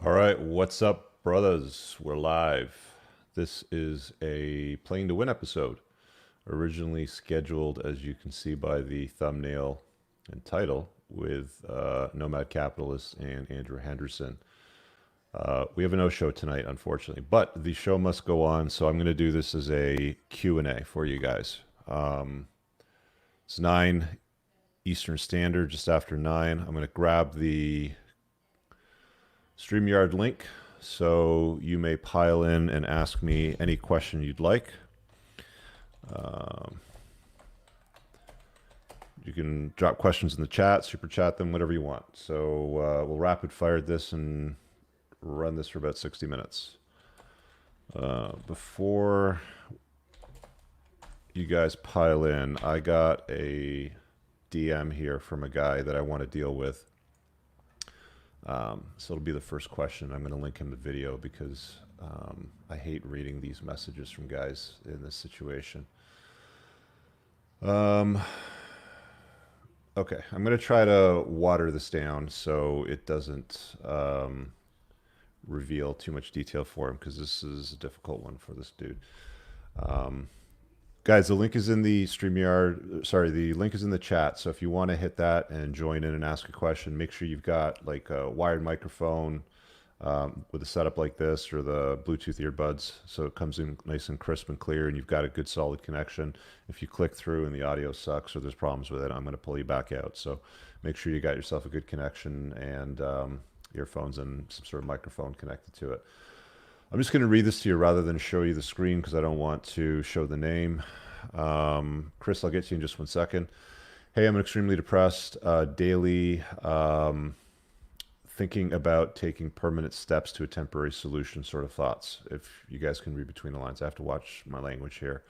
All right, what's up, brothers? We're live. This is a Playing to Win episode, originally scheduled, as you can see by the thumbnail and title, with Nomad Capitalist and Andrew Henderson. We have a no-show tonight, unfortunately, but the show must go on, so I'm going to do this as a Q&A for you guys. It's 9 Eastern Standard, just after 9. I'm going to grab the StreamYard link so you may pile in and ask me any question you'd like. You can drop questions in the chat, super chat them, whatever you want. So we'll rapid fire this and run this for about 60 minutes. Before you guys pile in, I got a DM here from a guy that I want to deal with. So it'll be the first question. I'm going to link him the video because I hate reading these messages from guys in this situation. Okay, I'm going to try to water this down so it doesn't reveal too much detail for him, because this is a difficult one for this dude. Guys, the link is in the StreamYard. Sorry, the link is in the chat. So if you want to hit that and join in and ask a question, make sure you've got like a wired microphone with a setup like this, or the Bluetooth earbuds, so it comes in nice and crisp and clear, and you've got a good solid connection. If you click through and the audio sucks or there's problems with it, I'm going to pull you back out. So make sure you got yourself a good connection and earphones and some sort of microphone connected to it. I'm just going to read this to you rather than show you the screen, because I don't want to show the name. Chris, I'll get to you in just 1 second. Hey, I'm extremely depressed. Daily thinking about taking permanent steps to a temporary solution, sort of thoughts. If you guys can read between the lines, I have to watch my language here.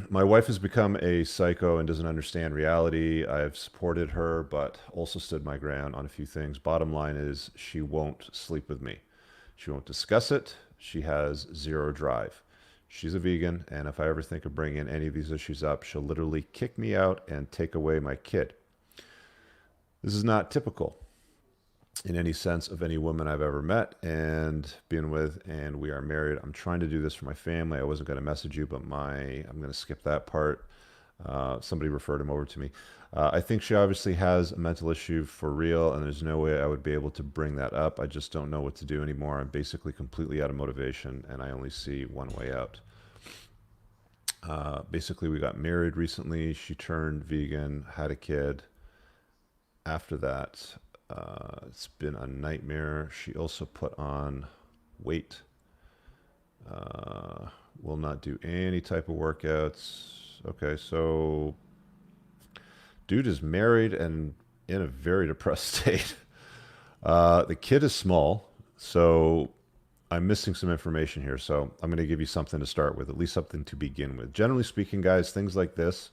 My wife has become a psycho and doesn't understand reality. I've supported her, but also stood my ground on a few things. Bottom line is, she won't sleep with me. She won't discuss it. She has zero drive. She's a vegan, and if I ever think of bringing any of these issues up, she'll literally kick me out and take away my kid. This is not typical in any sense of any woman I've ever met and been with, and we are married. I'm trying to do this for my family. I wasn't going to message you, but I'm going to skip that part. Somebody referred him over to me. I think she obviously has a mental issue for real, and there's no way I would be able to bring that up. I just don't know what to do anymore. I'm basically completely out of motivation, and I only see one way out. Basically, we got married recently. She turned vegan, had a kid. After that, it's been a nightmare. She also put on weight. Will not do any type of workouts. Okay, so dude is married and in a very depressed state. The kid is small, so I'm missing some information here. So I'm going to give you something to start with, at least something to begin with. Generally speaking, guys, things like this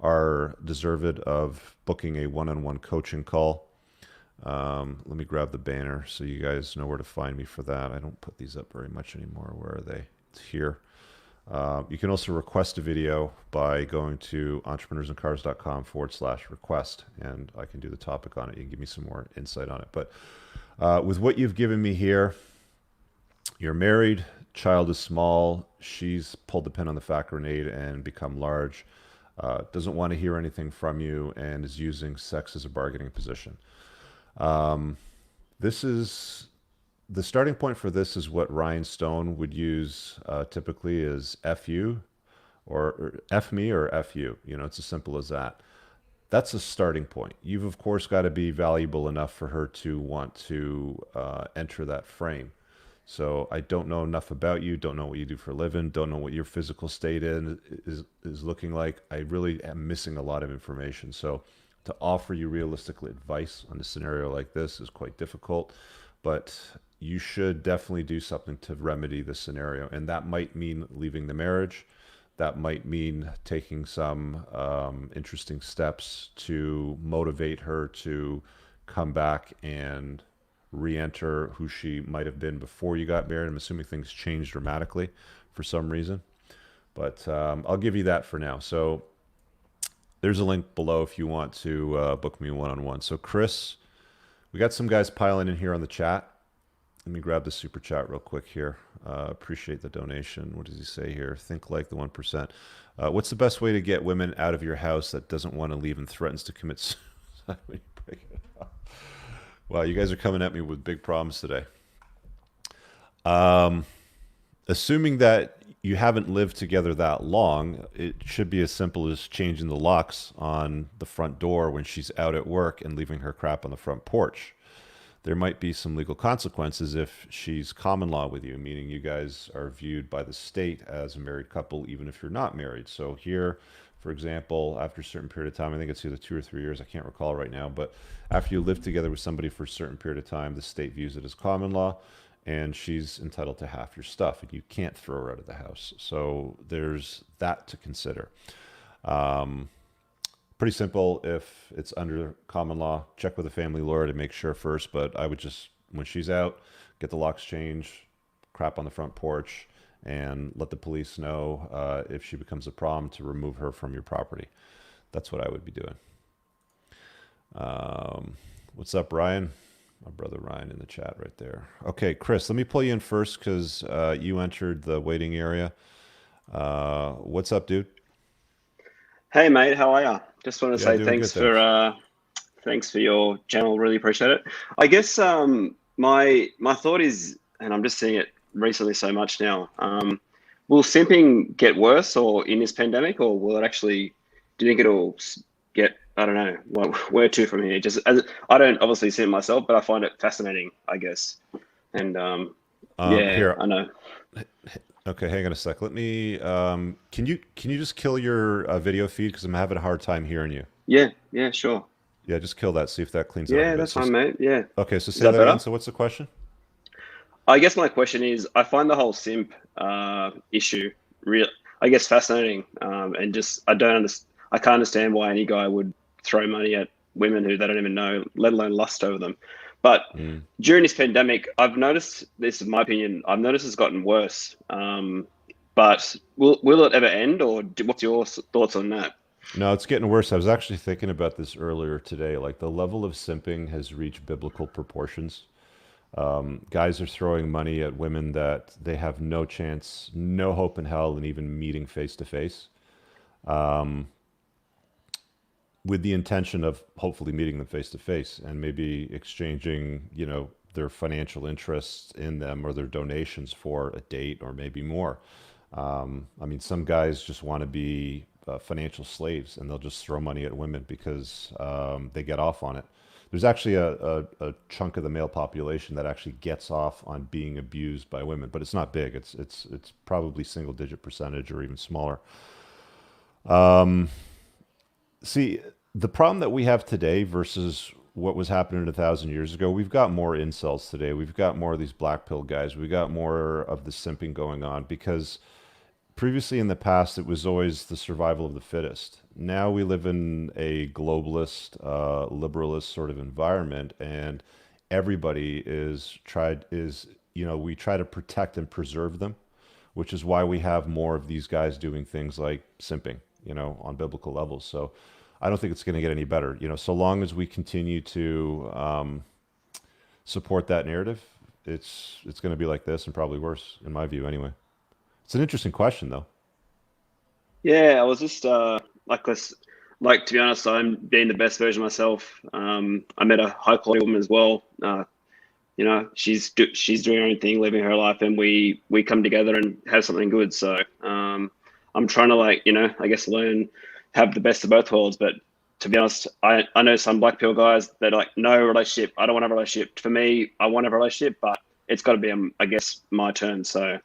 are deserved of booking a one-on-one coaching call. Let me grab the banner so you guys know where to find me for that. I don't put these up very much anymore. Where are they? It's here. You can also request a video by going to entrepreneursandcars.com/request, and I can do the topic on it. You can give me some more insight on it. But with what you've given me here, you're married, child is small, she's pulled the pin on the fat grenade and become large, doesn't want to hear anything from you, and is using sex as a bargaining position. This is... The starting point for this is what Ryan Stone would use typically is F you, or F me or F you. You know, it's as simple as that. That's a starting point. You've, of course, got to be valuable enough for her to want to enter that frame. So I don't know enough about you, don't know what you do for a living, don't know what your physical state is looking like. I really am missing a lot of information. So to offer you realistic advice on a scenario like this is quite difficult, but you should definitely do something to remedy the scenario. And that might mean leaving the marriage. That might mean taking some interesting steps to motivate her to come back and re-enter who she might have been before you got married. I'm assuming things changed dramatically for some reason. But I'll give you that for now. So there's a link below if you want to book me one-on-one. So Chris, we got some guys piling in here on the chat. Let me grab the super chat real quick here. Appreciate the donation. What does he say here? Think like the 1%. What's the best way to get women out of your house that doesn't want to leave and threatens to commit suicide when you break it up? Wow, you guys are coming at me with big problems today. Assuming that you haven't lived together that long, it should be as simple as changing the locks on the front door when she's out at work and leaving her crap on the front porch. There might be some legal consequences if she's common law with you, meaning you guys are viewed by the state as a married couple, even if you're not married. So here, for example, after a certain period of time, I think it's either 2 or 3 years, I can't recall right now, but after you live together with somebody for a certain period of time, the state views it as common law, and she's entitled to half your stuff, and you can't throw her out of the house. So there's that to consider. Pretty simple. If it's under common law, check with a family lawyer to make sure first. But I would just, when she's out, get the locks changed, crap on the front porch, and let the police know if she becomes a problem to remove her from your property. That's what I would be doing. What's up, Ryan? My brother Ryan in the chat right there. Okay, Chris, let me pull you in first because you entered the waiting area. What's up, dude? Hey mate, how are ya? Just want to say doing thanks good, thanks. thanks for your channel. Really appreciate it. I guess my thought is, and I'm just seeing it recently so much now. Will simping get worse or in this pandemic, or will it actually? Do you think it'll get? I don't know. Where to from here? Just as I don't obviously simp myself, but I find it fascinating. I guess, and yeah, Here, I know. okay, hang on a sec. Let me. Can you just kill your video feed because I'm having a hard time hearing you. Yeah, sure. Yeah, just kill that. See if that cleans it up a Yeah, bit. that's So, fine, mate. Yeah. okay, so Is say that that again. better? So what's the question? I guess my question is, I find the whole simp issue real, I guess, fascinating, and just I can't understand why any guy would throw money at women who they don't even know, let alone lust over them. But Mm. during this pandemic, I've noticed, this is my opinion, I've noticed it's gotten worse. But will it ever end, or what's your thoughts on that? No, it's getting worse. I was actually thinking about this earlier today. Like the level of simping has reached biblical proportions. Guys are throwing money at women that they have no chance, no hope in hell, in even meeting face to face, with the intention of hopefully meeting them face to face and maybe exchanging, their financial interests in them or their donations for a date or maybe more. I mean, some guys just want to be financial slaves and they'll just throw money at women because they get off on it. There's actually a chunk of the male population that actually gets off on being abused by women, but it's not big. It's probably single digit percentage or even smaller. See, the problem that we have today versus what was happening 1,000 years ago, we've got more incels today. We've got more of these black pill guys. We've got more of the simping going on because previously in the past, it was always the survival of the fittest. Now we live in a globalist, liberalist sort of environment, and everybody we try to protect and preserve them, which is why we have more of these guys doing things like simping, on biblical levels. So I don't think it's going to get any better. So long as we continue to support that narrative, it's going to be like this and probably worse, in my view, anyway. It's an interesting question, though. Yeah, I was just like this, like, to be honest, I'm being the best version of myself. I met a high quality woman as well. She's doing her own thing, living her life, and we come together and have something good. So I'm trying to, I guess, have the best of both worlds. But to be honest, I know some black pill guys that are like, no relationship. I don't want to have a relationship. For me, I want to have a relationship, but it's got to be, I guess, my turn. So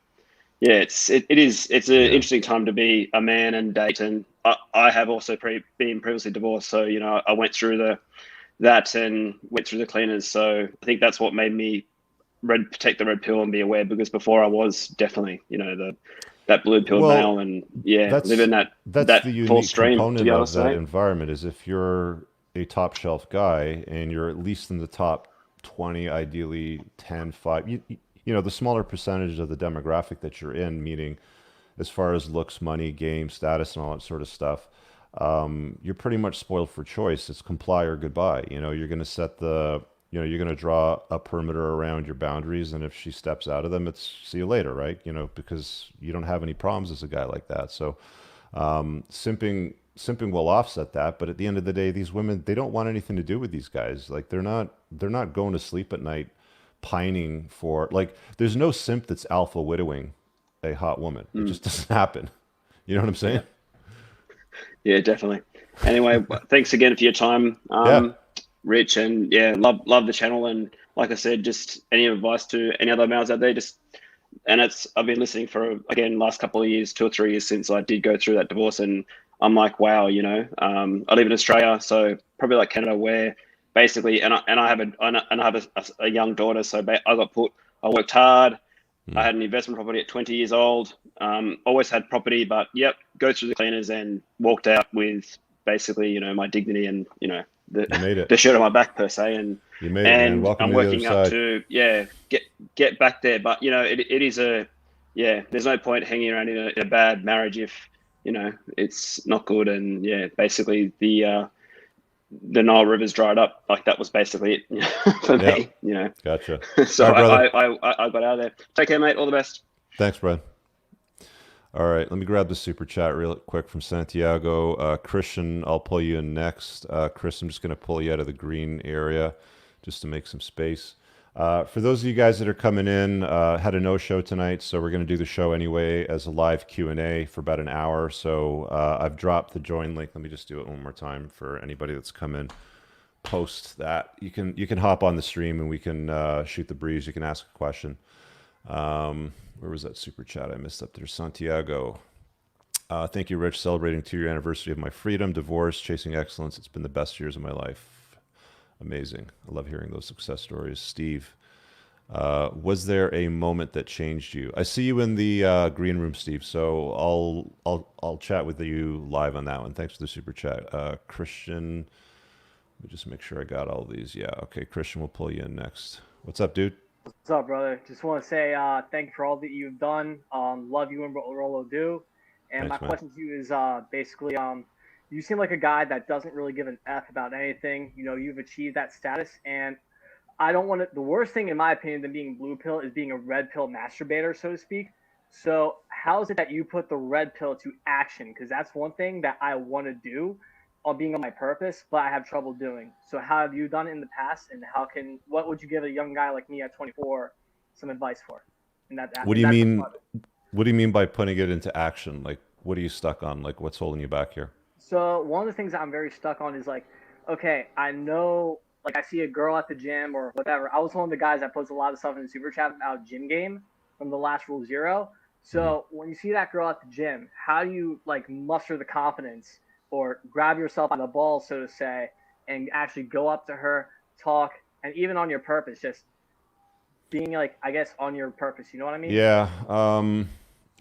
yeah, it's an Yeah. interesting time to be a man and date. And I have also been previously divorced. So, I went through that and went through the cleaners. So I think that's what made me take the red pill and be aware, because before I was definitely, that blue pilled Well, male, and yeah, that's living that's that the full unique stream, to be component of honest, that mate. environment is if you're a top shelf guy and you're at least in the top 20, ideally 10, 5, the smaller percentage of the demographic that you're in, meaning as far as looks, money, game, status, and all that sort of stuff, you're pretty much spoiled for choice. It's comply or goodbye. You're going to set the you're going to draw a perimeter around your boundaries, and if she steps out of them, it's see you later, right? Because you don't have any problems as a guy like that. So simping will offset that, but at the end of the day, these women, they don't want anything to do with these guys. Like they're not going to sleep at night pining for, like, there's no simp that's alpha widowing a hot woman. It Mm, just doesn't happen. You know what I'm saying? yeah, yeah, definitely. Anyway, thanks again for your time, Yeah. Rich, and yeah, love the channel. And like I said, just any advice to any other males out there, just and it's I've been listening for again last couple of years, 2 or 3 years since I did go through that divorce, and I'm like, wow, I live in Australia, so probably like Canada, where basically, and I have a young daughter, so I worked hard. I Mm. had an investment property at 20 years old. Always had property, but yep, go through the cleaners and walked out with basically, my dignity and You the made it. the shirt on my back per se, and You made it, man. and Welcome I'm to the other working up side. to get back there. But it is a yeah. There's no point hanging around in a bad marriage if it's not good. And yeah, basically the Nile River's dried up. Like that was basically it for Yeah. me. Gotcha. All So right, brother. I got out of there. Take care, mate. All the best. Thanks, Brad. All right, let me grab the super chat real quick from Santiago. Christian, I'll pull you in next. Chris, I'm just going to pull you out of the green area just to make some space. For those of you guys that are coming in, had a no-show tonight, so we're going to do the show anyway as a live Q&A for about an hour. So I've dropped the join link. Let me just do it one more time for anybody that's come in post that. You can hop on the stream and we can shoot the breeze. You can ask a question. Where was that super chat I missed up there? Santiago. Thank you, Rich. Celebrating 2-year anniversary of my freedom, divorce, chasing excellence. It's been the best years of my life. Amazing. I love hearing those success stories. Steve, was there a moment that changed you? I see you in the green room, Steve. So I'll chat with you live on that one. Thanks for the super chat, Christian. Let me just make sure I got all these. Yeah. Okay. Christian, we'll pull you in next. What's up, dude? What's up, brother? Just want to say thank you for all that you've done. Love you and what Rolo do. And my Thanks, man. question to you is basically, you seem like a guy that doesn't really give an F about anything. You've achieved that status, and I don't want to. The worst thing, in my opinion, than being blue pill is being a red pill masturbator, so to speak. So, how is it that you put the red pill to action? Because that's one thing that I want to do on being on my purpose, but I have trouble doing. So how have you done it in the past, and what would you give a young guy like me at 24 some advice for? In that What do in you that mean? department? What do you mean by putting it into action? Like, what are you stuck on? Like, what's holding you back here? So one of the things that I'm very stuck on is like, okay, I know, like I see a girl at the gym or whatever. I was one of the guys that posts a lot of stuff in the super chat about gym game from the last Rule Zero. Mhm. So when you see that girl at the gym, how do you like muster the confidence or grab yourself on the ball, so to say, and actually go up to her, talk, and even on your purpose, just being like, I guess, on your purpose. You know what I mean? Yeah.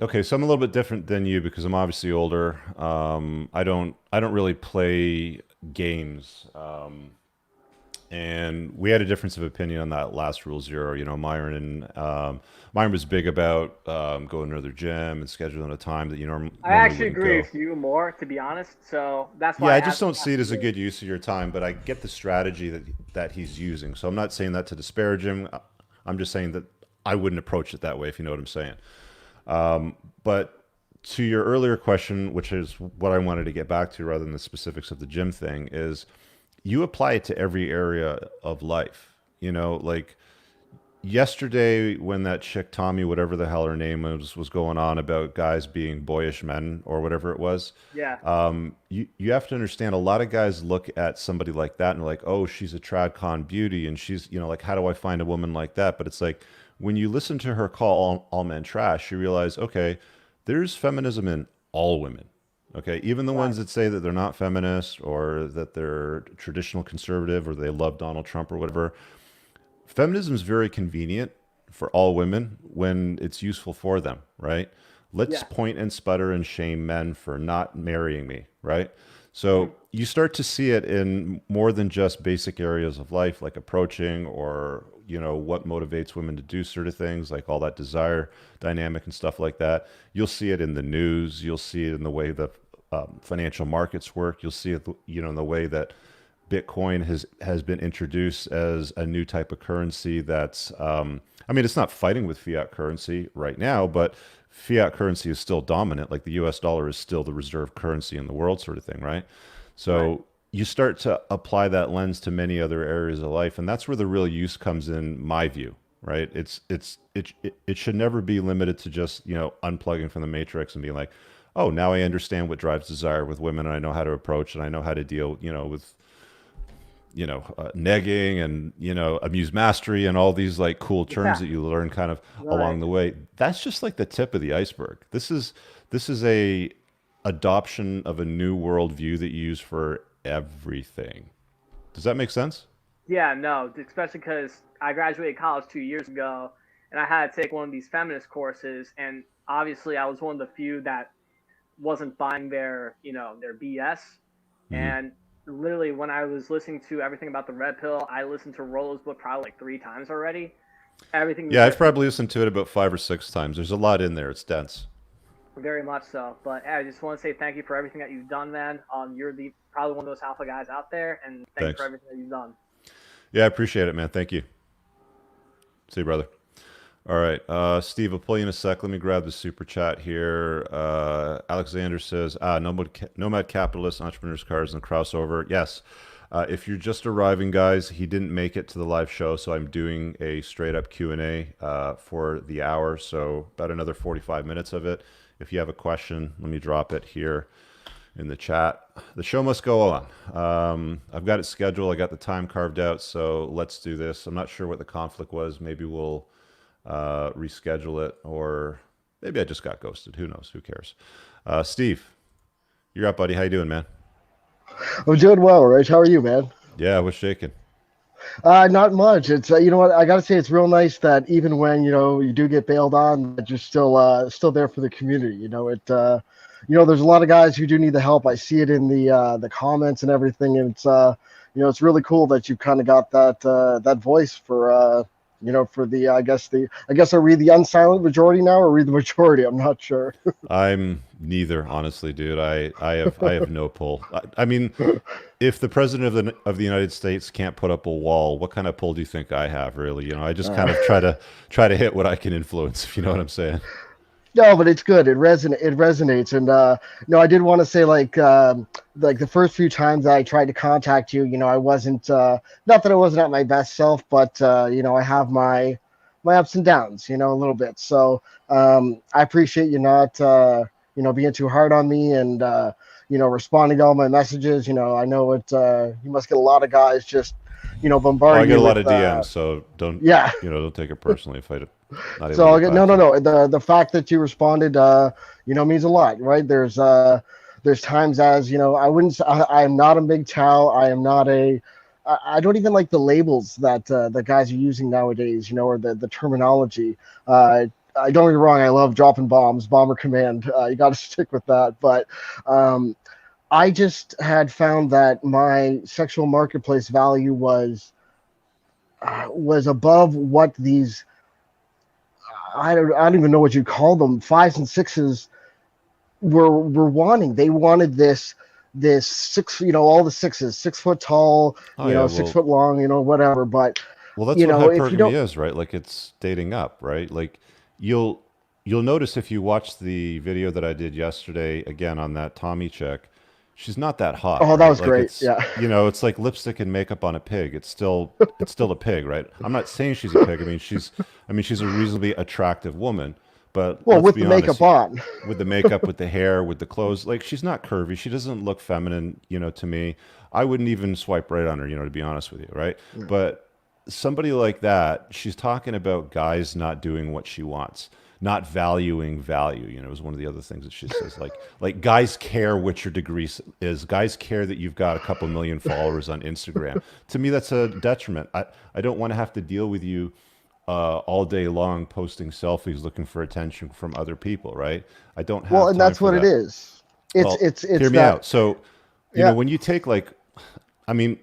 Okay. So I'm a little bit different than you because I'm obviously older. I don't really play games. And we had a difference of opinion on that last Rule Zero. Myron was big about going to the gym and scheduling a time that you I normally actually wouldn't agree go. with you more, to be honest. So that's Yeah, why I I just asked don't about see it as a you. good use of your time, but I get the strategy that he's using. So I'm not saying that to disparage him. I'm just saying that I wouldn't approach it that way, if you know what I'm saying. But to your earlier question, which is what I wanted to get back to rather than the specifics of the gym thing, is you apply it to every area of life. Like yesterday when that chick Tommy, whatever the hell her name was going on about guys being boyish men or whatever it was. Yeah, You have to understand a lot of guys look at somebody like that and they're like, oh, she's a tradcon beauty and she's, like, how do I find a woman like that? But it's like when you listen to her call all men trash, you realize, okay, there's feminism in all women. Okay, even the right. ones that say that they're not feminist or that they're traditional conservative or they love Donald Trump or whatever, feminism is very convenient for all women when it's useful for them, right? Let's Yeah. point and sputter and shame men for not marrying me, right? Hmm. So you start to see it in more than just basic areas of life, like approaching or, what motivates women to do certain things, like all that desire dynamic and stuff like that. You'll see it in the news. You'll see it in the way that financial markets work. You'll see it, in the way that Bitcoin has been introduced as a new type of currency that's I mean, it's not fighting with fiat currency right now, but fiat currency is still dominant. Like the US dollar is still the reserve currency in the world, sort of thing, right? Right. So you start to apply that lens to many other areas of life, and that's where the real use comes in my view, right? It should never be limited to just, you know, unplugging from the matrix and being like, oh, now I understand what drives desire with women, and I know how to approach, and I know how to deal, you know, with, you know, negging and, you know, amuse mastery and all these like cool terms Yeah. that you learn kind of Right. along the way. That's just like the tip of the iceberg. This is a adoption of a new worldview that you use for everything. Does that make sense? Yeah, no, especially because I graduated college 2 years ago, and I had to take one of these feminist courses, and obviously I was one of the few that wasn't buying their, their BS. Hmm. And literally, when I was listening to everything about the red pill, I listened to Rollo's book probably like 3 times already. Everything Yeah, I've that he probably listened to it about 5 or 6 times. There's a lot in there. It's dense. very much so. But yeah, I just want to say thank you for everything that you've done, man. You're the probably one of those alpha guys out there, and thank you for Thanks. everything that you've done. Yeah, I appreciate it, man. Thank you. See you, brother. All right, Steve, I'll pull you in a sec. Let me grab the super chat here. Alexander says, Nomad Capitalist, Entrepreneurs, Cars, and Crossover. Yes. If you're just arriving, guys, he didn't make it to the live show, so I'm doing a straight up Q&A for the hour, so about another 45 minutes of it. If you have a question, let me drop it here in the chat. The show must go on. I've got it scheduled. I got the time carved out, so let's do this. I'm not sure what the conflict was. Maybe we'll reschedule it, or maybe I just got ghosted. Who knows? Who cares? Steve, you're up, buddy. How you doing, man? I'm doing well, Rich. How are you, man? Yeah, what's shaking? Not much. It's you know what I got to say. It's real nice that even when you do get bailed on, that you're still there for the community. There's a lot of guys who do need the help. I see it in the comments and everything, and it's really cool that you've kind of got that voice for the I guess I read the unsilent majority now or read the majority. I'm not sure. I'm neither, honestly, dude. I have no pull. I mean, if the president of the United States can't put up a wall, what kind of pull do you think I have, really? You know, I just kind of try to hit what I can influence, if you know what I'm saying. No, but it's good. It resonates, and I did want to say like the first few times I tried to contact you, I wasn't not that I wasn't at my best self, but I have my ups and downs, a little bit. So I appreciate you not being too hard on me and responding to all my messages. I know you must get a lot of guys just Oh, I bombarding get a you lot with of DMs, so yeah. don't take it personally if I'm not able So to I'll get get back no, to no, you. no. The fact that you responded, means a lot, right? There's times as I'm not a big towel. I am not a. I don't even like the labels that the guys are using nowadays, or the terminology. I don't get me wrong. I love dropping bombs, bomber command. You got to stick with that. But um, I just had found that my sexual marketplace value was above what these I don't even know what you call them. Fives and sixes were wanting. They wanted this six, all the sixes, 6 foot tall, Oh yeah, 6 foot long, whatever. But that's what if you hypergamy don't, is, right? Like it's dating up, right? Like you'll you'll notice if you watch the video that I did yesterday again on that Tommy chick, she's not that hot, oh, that right? was Like great. it's Yeah. it's like lipstick and makeup on a pig. It's still a pig, right? I'm not saying she's a pig. I mean she's a reasonably attractive woman, but Well, let's with be the honest, makeup on. with the makeup, with the hair, with the clothes, like she's not curvy. She doesn't look feminine, to me. I wouldn't even swipe right on her, to be honest with you, right? But somebody like that, she's talking about guys not doing what she wants, not valuing value. It was one of the other things that she says, like guys care what your degree is. Guys care that you've got a couple million followers on Instagram. To me, that's a detriment. I don't want to have to deal with you all day long posting selfies looking for attention from other people, right? I don't Well, have and time that's for what it that. is. It's Well, it's hear it's me that. out. So, Yeah. when you take like, I mean,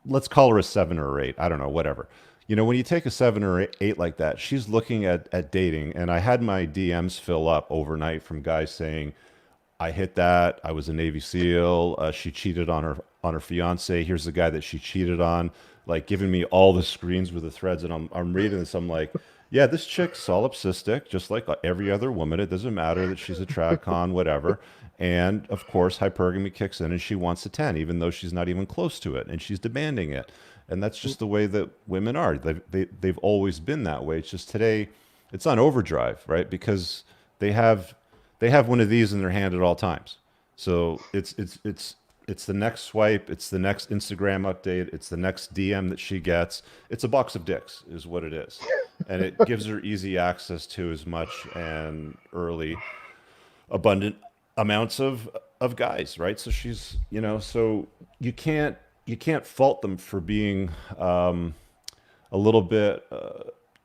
let's call her a 7 or 8. I don't know, whatever. When you take a 7 or 8 like that, she's looking at dating. And I had my DMs fill up overnight from guys saying, I hit that. I was a Navy SEAL. She cheated on on her fiance. Here's the guy that she cheated on, like giving me all the screens with the threads. And I'm reading this. I'm like, yeah, this chick's solipsistic, just like every other woman. It doesn't matter that she's a trad-con, whatever. And of course, hypergamy kicks in and she wants a 10, even though she's not even close to it. And she's demanding it. And that's just the way that women are. They've always been that way. It's just today, it's on overdrive, right? Because they have one of these in their hand at all times. So it's the next swipe, it's the next Instagram update, it's the next DM that she gets. It's a box of dicks, is what it is, and it gives her easy access to as much and early, abundant amounts of guys, right? So she's, so you can't fault them for being a little bit.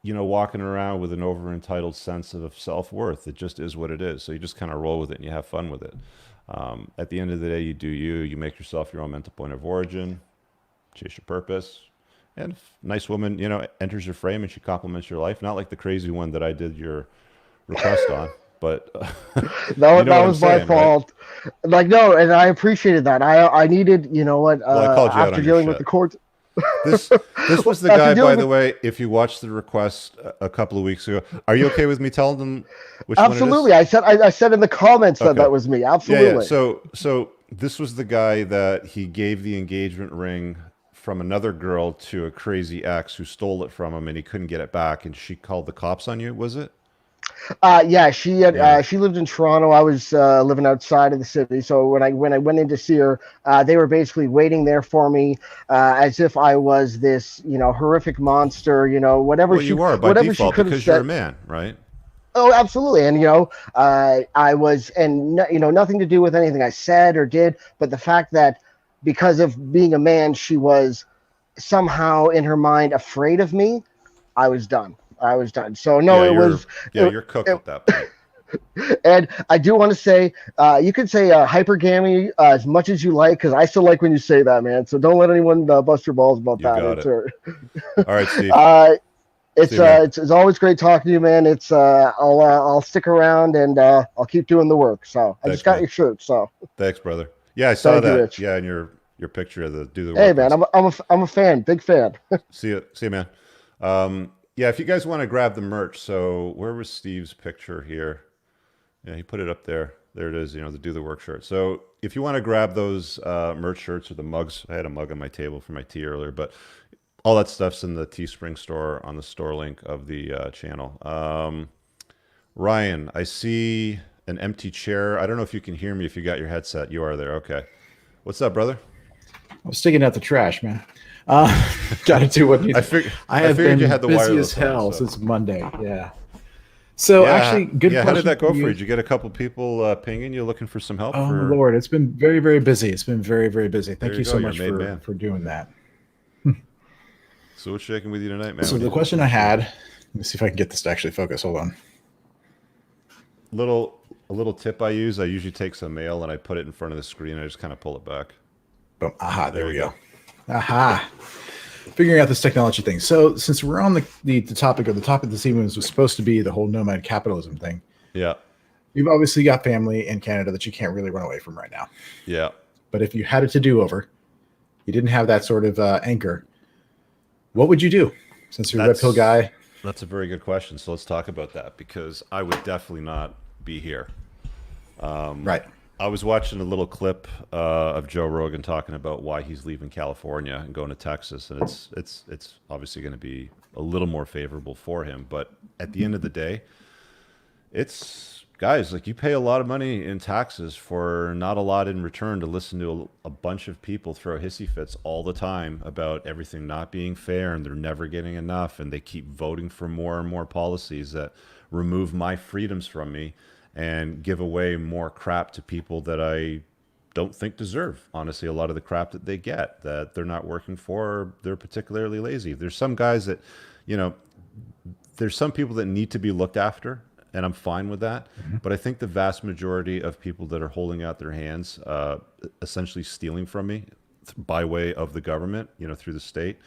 Walking around with an over entitled sense of self worth. It just is what it is. So you just kind of roll with it and you have fun with it. At the end of the day, you do you make yourself your own mental point of origin, chase your purpose. And if a nice woman, enters your frame and she compliments your life, not like the crazy one that I did your request on, but that was my fault. Right? Like, no, and I appreciated that. I needed, well, I called you after dealing with the courts. This was the guy, by the way, if you watched the request a couple of weeks ago. Are you okay with me telling them which Absolutely. one it is? I said in the comments that was me. Absolutely. Yeah. So this was the guy that he gave the engagement ring from another girl to a crazy ex who stole it from him and he couldn't get it back, and she called the cops on you, was it? Yeah, she lived in Toronto. I was living outside of the city. So when I went in to see her, they were basically waiting there for me, as if I was this, horrific monster, whatever. Well, you are by default because you're a man, right? Oh, absolutely. And, I was, and, nothing to do with anything I said or did, but the fact that because of being a man, she was somehow in her mind afraid of me, I was done. So no, you're cooked at that point. And I do want to say, you could say hypergamy as much as you like, because I still like when you say that, man. So don't let anyone bust your balls about that. Got it. All right, Steve. It's always great talking to you, man. I'll stick around and I'll keep doing the work. So I just got your shirt. So thanks, brother. Yeah, I saw that. Yeah, in your picture of the do the work. Hey, man, I'm a fan, big fan. See you, man. Yeah, if you guys want to grab the merch, so where was Steve's picture here? Yeah, he put it up there. There it is, the Do the Work shirt. So if you want to grab those merch shirts or the mugs, I had a mug on my table for my tea earlier, but all that stuff's in the Teespring store on the store link of the channel. Ryan, I see an empty chair. I don't know if you can hear me if you got your headset. You are there. Okay. What's up, brother? I was sticking out the trash, man. Got to do what needs. I have been you had the busy as hell since Monday. Yeah. So actually, good. Yeah. How did that go for you? Did you get a couple people pinging you looking for some help? Oh Lord, it's been very, very busy. It's been very, very busy. Thank you so much for doing that. So what's shaking with you tonight, man? So the question I had. Let me see if I can get this to actually focus. Hold on. A little tip I usually take some mail and I put it in front of the screen and I just kind of pull it back. Boom. Aha, there we go. Aha. Figuring out this technology thing. So since we're on the topic, or the topic this evening was supposed to be the whole nomad capitalism thing. Yeah. You've obviously got family in Canada that you can't really run away from right now. Yeah. But if you had it to do over, you didn't have that sort of anchor, what would you do? Since you're a red pill guy. That's a very good question. So let's talk about that, because I would definitely not be here. Right. I was watching a little clip of Joe Rogan talking about why he's leaving California and going to Texas, and it's obviously going to be a little more favorable for him. But at the end of the day, it's guys, like, you pay a lot of money in taxes for not a lot in return to listen to a bunch of people throw hissy fits all the time about everything not being fair and they're never getting enough, and they keep voting for more and more policies that remove my freedoms from me and give away more crap to people that I don't think deserve, honestly, a lot of the crap that they get, that they're not working for, or they're particularly lazy. There's some guys that, there's some people that need to be looked after, and I'm fine with that. Mm-hmm. But I think the vast majority of people that are holding out their hands, essentially stealing from me by way of the government, through the state,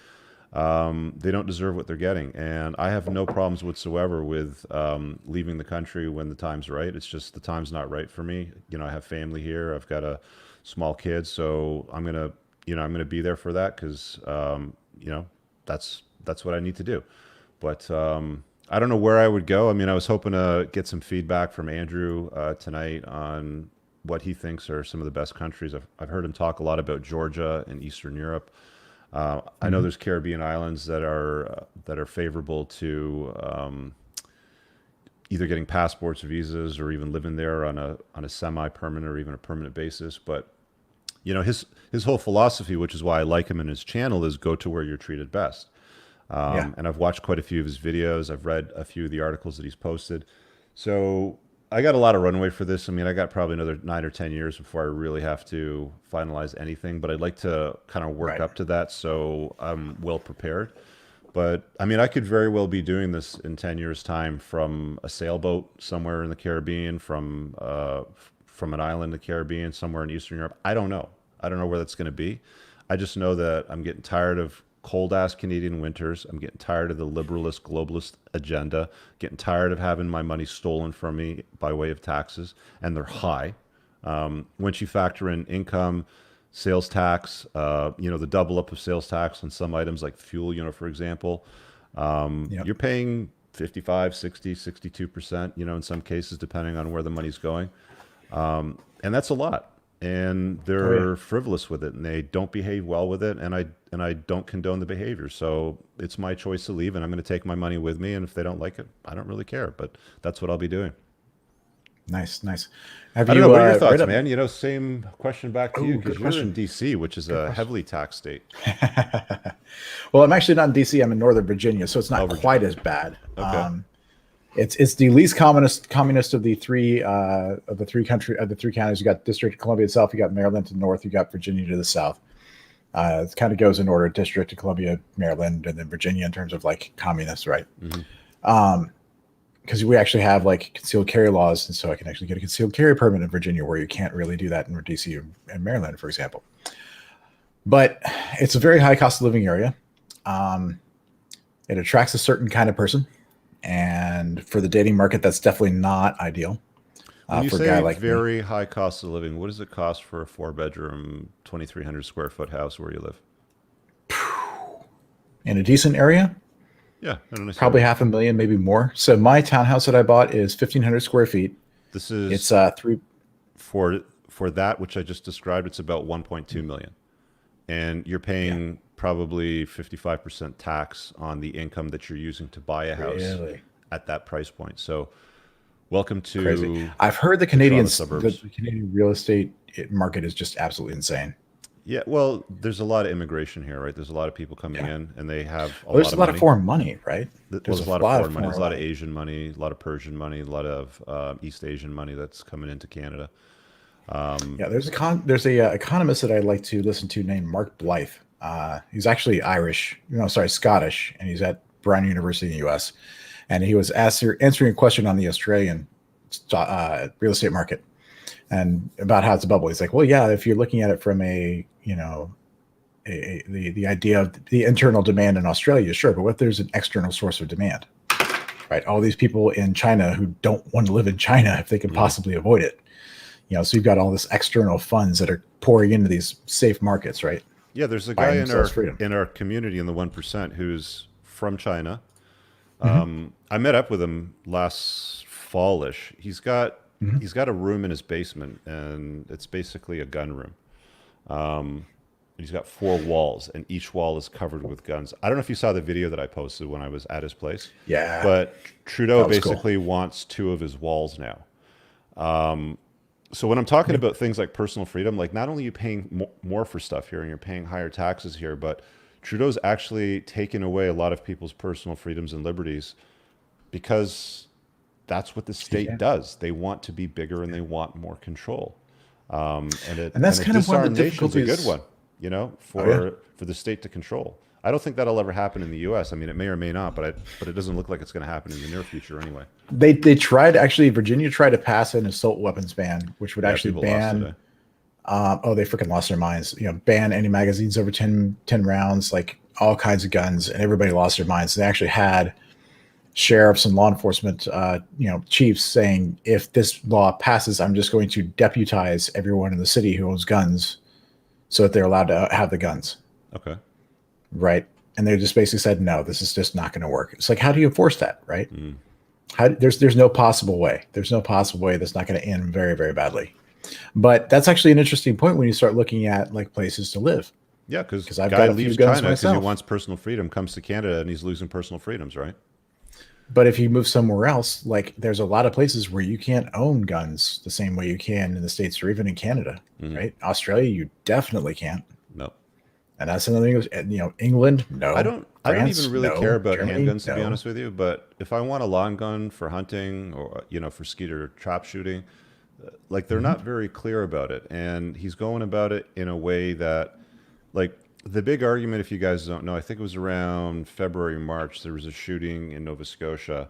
they don't deserve what they're getting. And I have no problems whatsoever with leaving the country when the time's right. It's just the time's not right for me. I have family here. I've got a small kid, so I'm going to I'm going to be there for that because, that's what I need to do. But I don't know where I would go. I mean, I was hoping to get some feedback from Andrew tonight on what he thinks are some of the best countries. I've heard him talk a lot about Georgia and Eastern Europe. I know there's Caribbean islands that are favorable to either getting passports, visas, or even living there on a semi-permanent or even a permanent basis. But his whole philosophy, which is why I like him in his channel, is go to where you're treated best. And I've watched quite a few of his videos. I've read a few of the articles that he's posted. So I got a lot of runway for this. I mean, I got probably another 9 or 10 years before I really have to finalize anything, but I'd like to kind of work up to that so I'm well prepared. But I mean, I could very well be doing this in 10 years' time from a sailboat somewhere in the Caribbean, from an island in the Caribbean, somewhere in Eastern Europe. I don't know. I don't know where that's going to be. I just know that I'm getting tired of cold-ass Canadian winters. I'm getting tired of the liberalist, globalist agenda, getting tired of having my money stolen from me by way of taxes, and they're high. Once you factor in income, sales tax, the double up of sales tax on some items like fuel, for example, you're paying 55, 60, 62%, in some cases, depending on where the money's going. And that's a lot. And they're frivolous with it, and they don't behave well with it, and I don't condone the behavior. So it's my choice to leave, and I'm going to take my money with me. And if they don't like it, I don't really care. But that's what I'll be doing. Nice. I don't know. What are your thoughts, man? Same question back to you, because you're in DC, which is a heavily taxed state. Well, I'm actually not in DC. I'm in Northern Virginia, so it's not quite as bad. Okay. It's the least communist of the three counties. You got District of Columbia itself, you got Maryland to the north, you got Virginia to the south. It kind of goes in order: District of Columbia, Maryland, and then Virginia in terms of like communists, right? Because we actually have like concealed carry laws, and so I can actually get a concealed carry permit in Virginia, where you can't really do that in DC and Maryland, for example. But it's a very high cost of living area. It attracts a certain kind of person. And for the dating market, that's definitely not ideal. When you for say a guy like very high cost of living, what does it cost for a 4-bedroom, 2,300 square foot house where you live? In a decent area? Yeah. Probably $500,000, maybe more. So my townhouse that I bought is 1,500 square feet. It's three. For that, which I just described, it's about 1.2 million. And you're paying probably 55% tax on the income that you're using to buy a house at that price point. So welcome to crazy. I've heard the Canadian real estate market is just absolutely insane. Yeah, well, there's a lot of immigration here, right? There's a lot of people coming in, and they have there's a lot of foreign money, right? There's a lot of foreign money. There's a lot of Asian money, a lot of Persian money, a lot of East Asian money that's coming into Canada. There's a economist that I like to listen to named Mark Blythe. He's actually Scottish, and he's at Brown University in the U.S. And he was answering a question on the Australian real estate market and about how it's a bubble. He's like, well, yeah, if you're looking at it from the idea of the internal demand in Australia, sure, but what if there's an external source of demand, right? All these people in China who don't want to live in China if they can possibly avoid it. So you've got all this external funds that are pouring into these safe markets, right? Yeah, there's a guy in our community in the 1% who's from China. I met up with him last fallish. He's got a room in his basement, and it's basically a gun room. He's got 4 walls, and each wall is covered with guns. I don't know if you saw the video that I posted when I was at his place. Yeah. But Trudeau basically wants 2 of his walls now. So when I'm talking about things like personal freedom, like not only are you paying more for stuff here and you're paying higher taxes here, but Trudeau's actually taken away a lot of people's personal freedoms and liberties because that's what the state does. They want to be bigger and they want more control. And that's kind of one of the difficulties. A good one, for the state to control. I don't think that'll ever happen in the U.S. I mean, it may or may not, but it doesn't look like it's going to happen in the near future anyway. They tried Virginia tried to pass an assault weapons ban, which would actually ban. They freaking lost their minds. Ban any magazines over 10 rounds, like all kinds of guns, and everybody lost their minds. They actually had sheriffs and law enforcement, chiefs saying, if this law passes, I'm just going to deputize everyone in the city who owns guns so that they're allowed to have the guns. Okay. Right. And they just basically said, no, this is just not going to work. It's like, how do you enforce that? Right. Mm. There's no possible way. There's no possible way that's not going to end very, very badly. But that's actually an interesting point when you start looking at like places to live. Yeah, because I've guy got a leaves few guns China because he myself. wants personal freedom, comes to Canada, and he's losing personal freedoms, right? But if you move somewhere else, like there's a lot of places where you can't own guns the same way you can in the States or even in Canada, right? Australia, you definitely can't. No. And that's another thing. You know, England, no. I don't France, even really no. care about Germany, handguns, to be no. honest with you. But if I want a long gun for hunting or, you know, for skeet or trap shooting, like they're not very clear about it. And he's going about it in a way that, like, the big argument, if you guys don't know, I think it was around February, March, there was a shooting in Nova Scotia.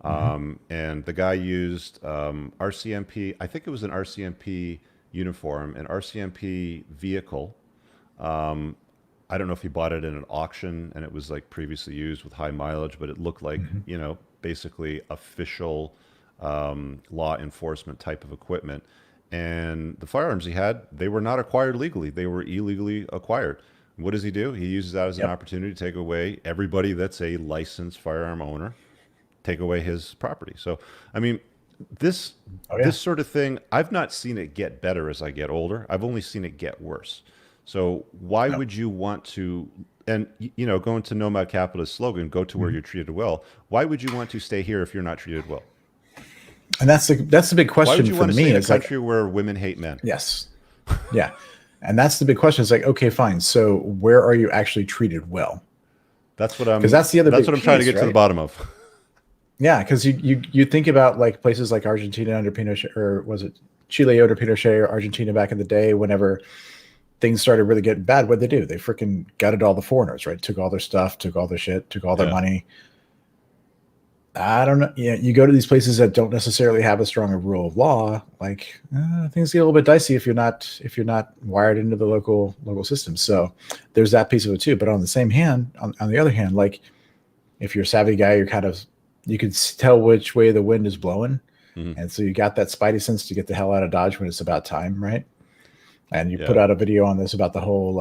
And the guy used RCMP, I think it was an RCMP uniform, an RCMP vehicle. I don't know if he bought it in an auction and it was like previously used with high mileage, but it looked like, you know, basically official law enforcement type of equipment. And the firearms he had, they were not acquired legally. They were illegally acquired. What does he do? He uses that as an opportunity to take away everybody that's a licensed firearm owner, take away his property. So, I mean, this sort of thing, I've not seen it get better as I get older. I've only seen it get worse. So why would you want to, and you know, going to Nomad Capitalist slogan, go to where you're treated well. Why would you want to stay here if you're not treated well? And that's the big question. Why would you for want to me stay in a is like, country where women hate men? yes. Yeah. And that's the big question. It's like, okay, fine. So where are you actually treated well? That's what I'm, because that's the other. That's what I'm trying to get to the bottom of. Yeah, because you think about like places like Argentina under Pinochet, or was it Chile under Pinochet, or Argentina back in the day, whenever things started really getting bad, what'd they do? They freaking gutted all the foreigners, right? Took all their stuff, took all their shit, took all their money. I don't know. Yeah, you go to these places that don't necessarily have a stronger rule of law. Like things get a little bit dicey if you're not wired into the local system. So there's that piece of it too. But on the same hand, on the other hand, like if you're a savvy guy, you can tell which way the wind is blowing, and so you got that spidey sense to get the hell out of Dodge when it's about time, right? And you put out a video on this about the whole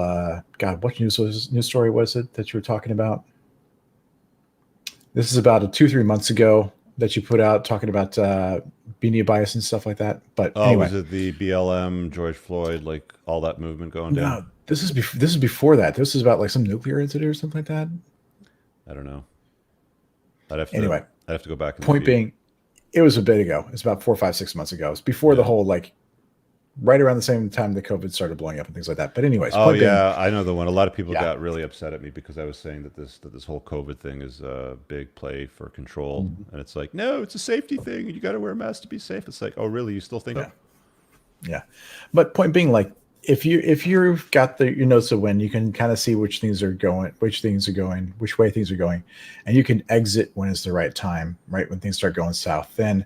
God, what news story was it that you were talking about? This is about 2-3 months ago that you put out talking about media bias and stuff like that. But anyway, was it the BLM, George Floyd, like all that movement going down? No, this is before that. This is about like some nuclear incident or something like that. I don't know. I'd have to go back. Point being, it was a bit ago. It's about 4, 5, 6 months ago. It's before the whole like right around the same time the COVID started blowing up and things like that. But anyways, I know the one. A lot of people got really upset at me because I was saying that this whole COVID thing is a big play for control, and it's like, no, it's a safety thing. You got to wear a mask to be safe. It's like, oh, really? You still think? Yeah. But point being, like, if you've got your notes of when, you can kind of see which way things are going, and you can exit when it's the right time, right when things start going south. Then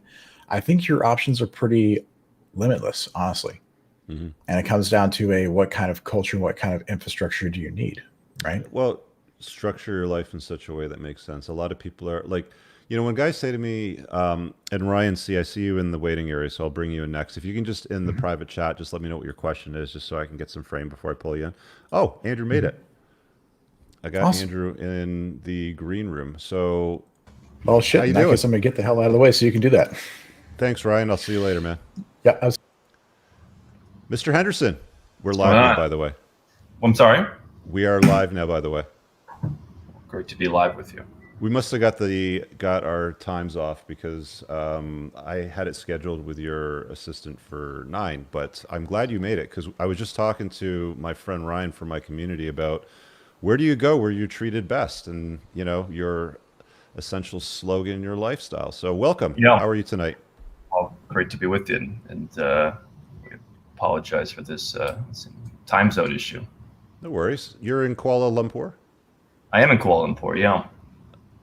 I think your options are pretty limitless, honestly. And it comes down to what kind of culture, what kind of infrastructure do you need, right? Well, structure your life in such a way that makes sense. A lot of people are like, you know, when guys say to me, and Ryan, I see you in the waiting area, so I'll bring you in next. If you can just in the private chat, just let me know what your question is, just so I can get some frame before I pull you in. Oh, Andrew made it. I got Andrew in the green room. So, well, shit. In that case, I'm gonna get the hell out of the way so you can do that. Thanks, Ryan. I'll see you later, man. Yeah. Mr. Henderson, we're live now, by the way. I'm sorry? We are live now, by the way. Great to be live with you. We must have got our times off because I had it scheduled with your assistant for 9, but I'm glad you made it because I was just talking to my friend Ryan from my community about where do you go where you're treated best, and you know, your essential slogan, your lifestyle. So welcome. Yeah. How are you tonight? Well, great to be with you, and we apologize for this time zone issue. No worries. You're in Kuala Lumpur? I am in Kuala Lumpur, yeah.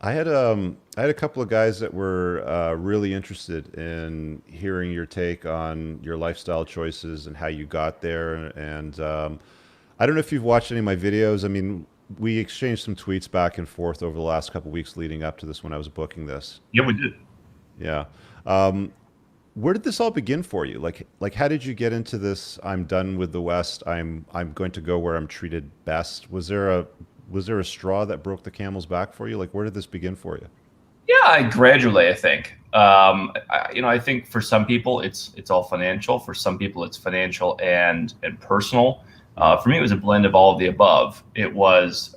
I had a couple of guys that were really interested in hearing your take on your lifestyle choices and how you got there. And I don't know if you've watched any of my videos. I mean, we exchanged some tweets back and forth over the last couple of weeks leading up to this when I was booking this. Yeah, we did. Yeah. where did this all begin for you? Like how did you get into this? I'm done with the West. I'm going to go where I'm treated best. Was there a straw that broke the camel's back for you? Like where did this begin for you? Yeah, I gradually, I think. I think for some people it's all financial. For some people it's financial and personal. For me, it was a blend of all of the above. It was,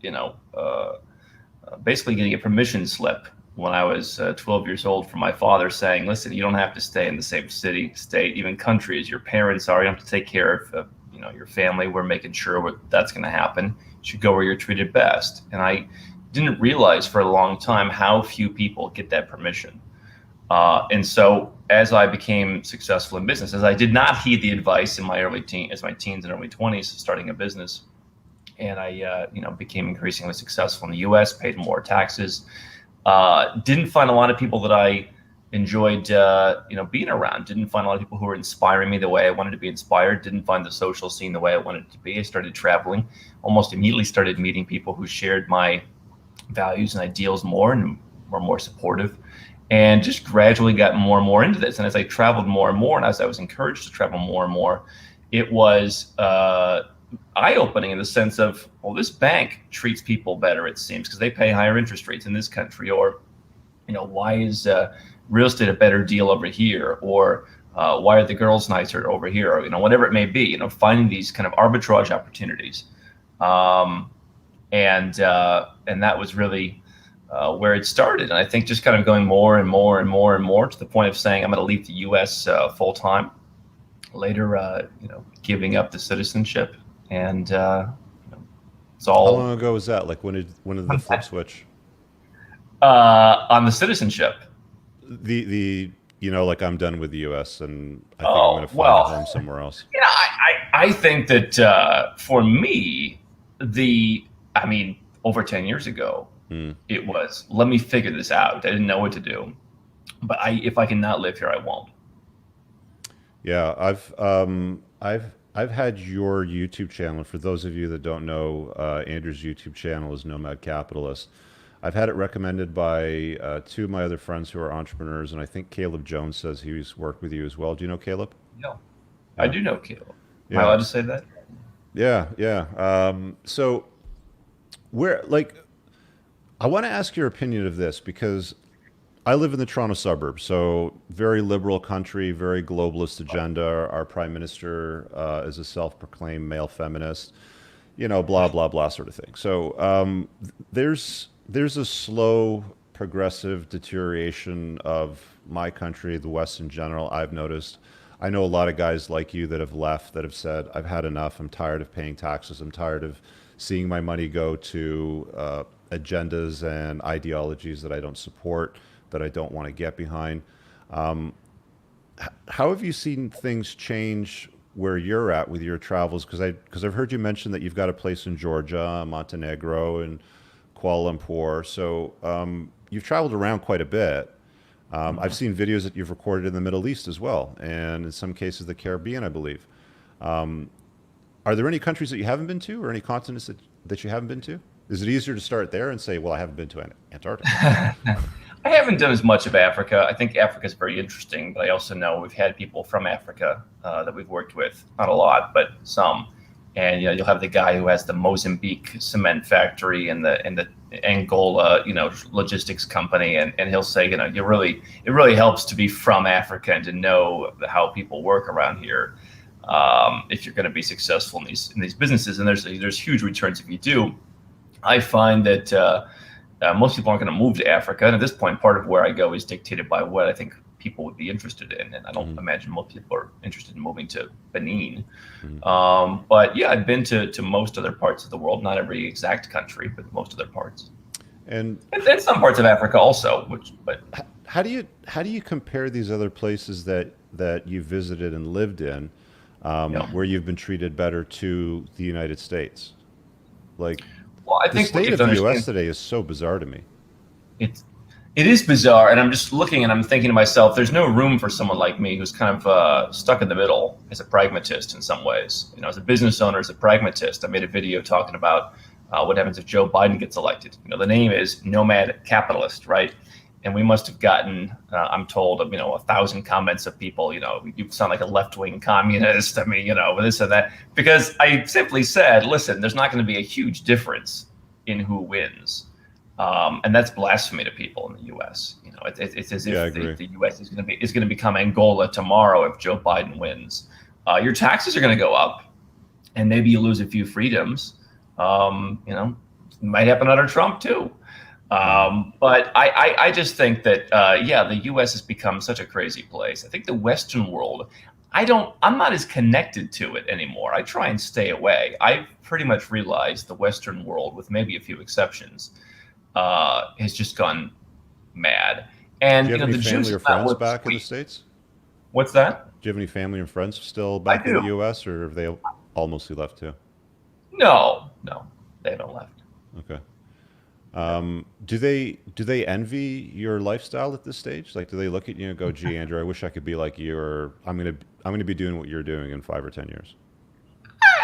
you know, uh, basically getting a permission slip when I was 12 years old from my father saying, listen, you don't have to stay in the same city, state, even country as your parents are. You have to take care of, your family. We're making sure that's going to happen. You should go where you're treated best. And I didn't realize for a long time how few people get that permission. And so as I became successful in business, as I did not heed the advice in my teens and early 20s, starting a business, and I, became increasingly successful in the U.S., paid more taxes, didn't find a lot of people that I enjoyed, being around. Didn't find a lot of people who were inspiring me the way I wanted to be inspired. Didn't find the social scene the way I wanted it to be. I started traveling, almost immediately started meeting people who shared my values and ideals more and were more supportive, and just gradually got more and more into this. And as I traveled more and more, and as I was encouraged to travel more and more, it was eye-opening in the sense of, well, this bank treats people better, it seems, because they pay higher interest rates in this country. Or, why is real estate a better deal over here? Or why are the girls nicer over here? Or, whatever it may be, finding these kind of arbitrage opportunities. And that was really where it started. And I think just kind of going more and more and more and more to the point of saying, I'm going to leave the U.S. Full time. Later, giving up the citizenship. And it's all. How long ago was that? Like when did the flip switch? On the citizenship. The like I'm done with the U.S. and I think I'm going to find a home somewhere else. Yeah, I think that for me, over 10 years ago, it was, let me figure this out. I didn't know what to do, but if I cannot live here, I won't. Yeah, I've had your YouTube channel. For those of you that don't know, Andrew's YouTube channel is Nomad Capitalist. I've had it recommended by two of my other friends who are entrepreneurs, and I think Caleb Jones says he's worked with you as well. Do you know Caleb? No, yeah. I do know Caleb. Am I allowed to say that? Yeah. So I want to ask your opinion of this because I live in the Toronto suburbs, so very liberal country, very globalist agenda. Our prime minister is a self-proclaimed male feminist, blah, blah, blah sort of thing. So there's a slow, progressive deterioration of my country, the West in general, I've noticed. I know a lot of guys like you that have left, that have said, I've had enough. I'm tired of paying taxes. I'm tired of seeing my money go to agendas and ideologies that I don't support, that I don't want to get behind. How have you seen things change where you're at with your travels? Because I've heard you mention that you've got a place in Georgia, Montenegro, and Kuala Lumpur. So you've traveled around quite a bit. I've seen videos that you've recorded in the Middle East as well, and in some cases the Caribbean, I believe. Are there any countries that you haven't been to, or any continents that you haven't been to? Is it easier to start there and say, well, I haven't been to Antarctica? I haven't done as much of Africa. I think Africa is very interesting, but I also know we've had people from Africa that we've worked with, not a lot, but some. And you'll have the guy who has the Mozambique cement factory and the Angola, logistics company, and he'll say, it really helps to be from Africa and to know how people work around here if you're going to be successful in these businesses. And there's huge returns if you do. I find that most people aren't going to move to Africa, and at this point, part of where I go is dictated by what I think people would be interested in, and I don't imagine most people are interested in moving to Benin. But yeah, I've been to most other parts of the world, not every exact country, but most other parts, and some parts of Africa also. But how do you compare these other places that you visited and lived in, where you've been treated better, to the United States? Well, I think the state of the U.S. today is so bizarre to me. It is bizarre, and I'm just looking and I'm thinking to myself, there's no room for someone like me who's kind of stuck in the middle as a pragmatist in some ways. As a business owner, as a pragmatist, I made a video talking about what happens if Joe Biden gets elected. The name is Nomad Capitalist, right? and we must have gotten, I'm told, 1,000 comments of people, you sound like a left-wing communist. I mean, this and that, because I simply said, listen, there's not going to be a huge difference in who wins. And that's blasphemy to people in the U.S. It's as if the U.S. is going to become Angola tomorrow if Joe Biden wins. Your taxes are going to go up, and maybe you lose a few freedoms. Might happen under Trump too. But I just think that the U.S. has become such a crazy place. I think the Western world, I'm not as connected to it anymore. I try and stay away. I've pretty much realized the Western world, with maybe a few exceptions, has just gone mad. And do you have any family or friends back in the States? What's that? Do you have any family and friends still back in the U.S., or have they all mostly left too? No, they haven't left. Okay. Do they envy your lifestyle at this stage? Like, do they look at you and go, "Gee, Andrew, I wish I could be like you," or I'm gonna be doing what you're doing in 5 or 10 years"?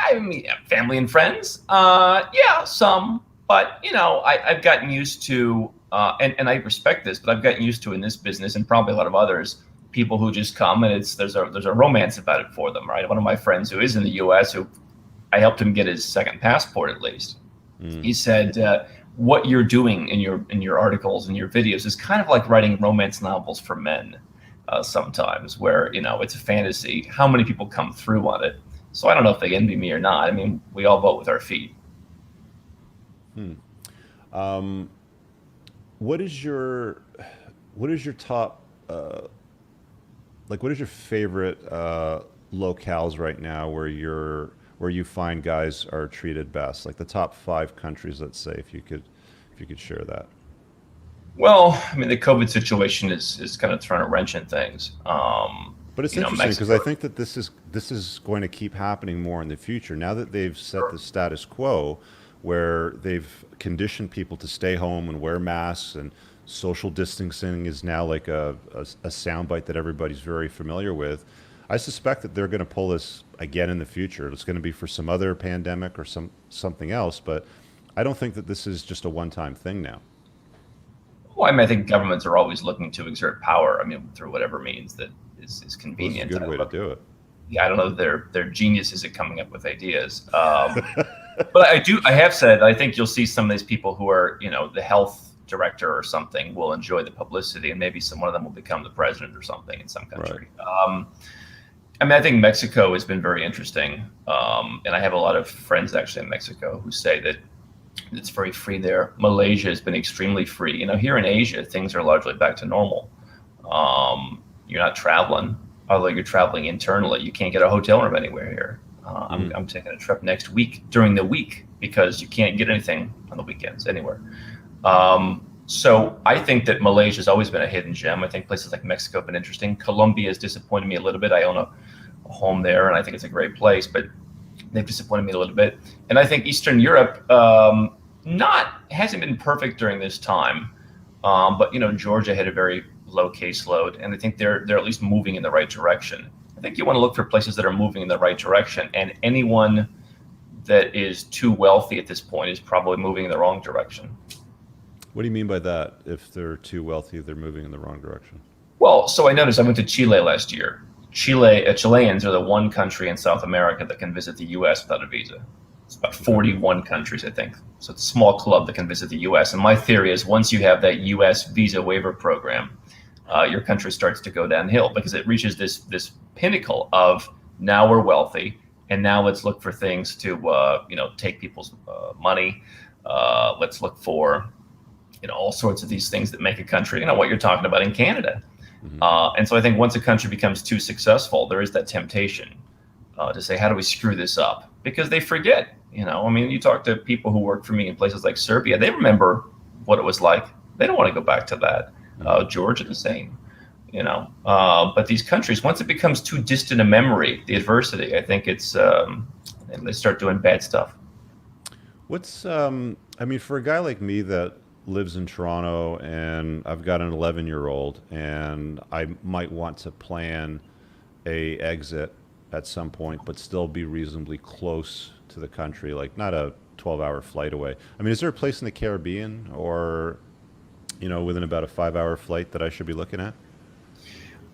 I mean, family and friends, yeah, some, but I've gotten used to, and I respect this, but I've gotten used to in this business, and probably a lot of others, people who just come and there's a romance about it for them, right? One of my friends who is in the U.S., who I helped him get his second passport at least. He said, what you're doing in your articles and your videos is kind of like writing romance novels for men sometimes, where it's a fantasy. How many people come through on it? So I don't know if they envy me or not. I mean, we all vote with our feet. What is your top what is your favorite locales right now where you find guys are treated best? Like the top 5 countries, let's say, if you could share that. Well, I mean, the COVID situation is kind of throwing a wrench in things. But it's interesting because I think that this is going to keep happening more in the future. Now that they've set the status quo, where they've conditioned people to stay home and wear masks, and social distancing is now like a soundbite that everybody's very familiar with. I suspect that they're going to pull this again in the future. It's going to be for some other pandemic or something else, but I don't think that this is just a one-time thing now. Well, I mean, I think governments are always looking to exert power. I mean, through whatever means that is convenient. Well, that's a good way to do it. Yeah, I don't know if they're geniuses at coming up with ideas. But I have said, I think you'll see some of these people who are, the health director or something will enjoy the publicity, and maybe one of them will become the president or something in some country. Right. I mean, I think Mexico has been very interesting. And I have a lot of friends actually in Mexico who say that it's very free there. Malaysia has been extremely free. Here in Asia, things are largely back to normal. You're not traveling, although you're traveling internally. You can't get a hotel room anywhere here. I'm taking a trip next week during the week because you can't get anything on the weekends anywhere. So I think that Malaysia has always been a hidden gem. I think places like Mexico have been interesting. Colombia has disappointed me a little bit. I own a home there, and I think it's a great place, but they've disappointed me a little bit. And I think Eastern Europe hasn't been perfect during this time, but Georgia had a very low caseload, and I think they're at least moving in the right direction. I think you want to look for places that are moving in the right direction, and anyone that is too wealthy at this point is probably moving in the wrong direction. What do you mean by that? If they're too wealthy, they're moving in the wrong direction? Well, so I noticed I went to Chile last year. Chileans are the one country in South America that can visit the U.S. without a visa. It's about 41 countries, I think. So it's a small club that can visit the U.S. And my theory is once you have that U.S. visa waiver program, your country starts to go downhill because it reaches this pinnacle of now we're wealthy, and now let's look for things to take people's money. Let's look for all sorts of these things that make a country, what you're talking about in Canada. And so I think once a country becomes too successful, there is that temptation to say, how do we screw this up? Because they forget, I mean, you talk to people who work for me in places like Serbia, they remember what it was like. They don't want to go back to that. Georgia, the same, but these countries, once it becomes too distant a memory, the adversity, I think it's, and they start doing bad stuff. What's, I mean, for a guy like me that lives in Toronto and I've got an 11-year-old and I might want to plan a exit at some point, but still be reasonably close to the country, like not a 12-hour flight away. I mean, is there a place in the Caribbean or within about a 5-hour flight that I should be looking at?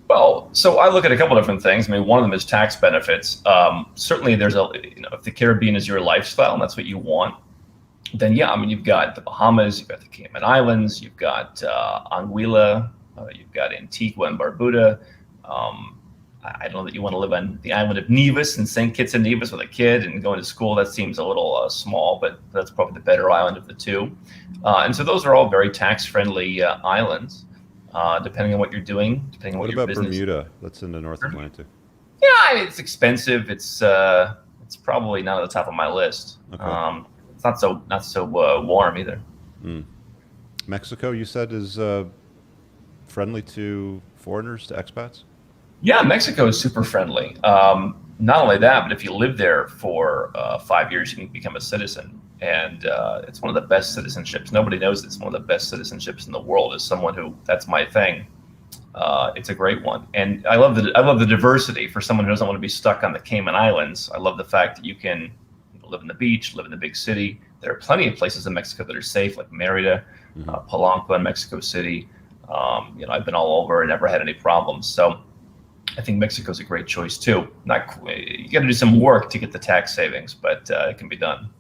Well, so I look at a couple different things. I mean, one of them is tax benefits. Certainly, there's if the Caribbean is your lifestyle and that's what you want, then yeah, I mean, you've got the Bahamas, you've got the Cayman Islands, you've got Anguilla, you've got Antigua and Barbuda. I don't know that you want to live on the island of Nevis and St. Kitts and Nevis with a kid and going to school. That seems a little small, but that's probably the better island of the two. And so those are all very tax-friendly islands, depending on what you're doing, depending on What what your about business. Bermuda? That's in the North Atlantic. Yeah, I mean, it's expensive. It's probably not at the top of my list. Okay. It's not so warm either. Mexico, you said, is friendly to foreigners, to expats? Yeah, Mexico is super friendly. Not only that, but if you live there for 5 years, you can become a citizen. And it's one of the best citizenships. Nobody knows it's one of the best citizenships in the world. As someone who, that's my thing. It's a great one. And I love the diversity for someone who doesn't want to be stuck on the Cayman Islands. I love the fact that you can live in the beach, live in the big city. There are plenty of places in Mexico that are safe, like Merida, Polanco, and Mexico City. I've been all over and never had any problems. So I think Mexico's a great choice too. You got to do some work to get the tax savings, but it can be done.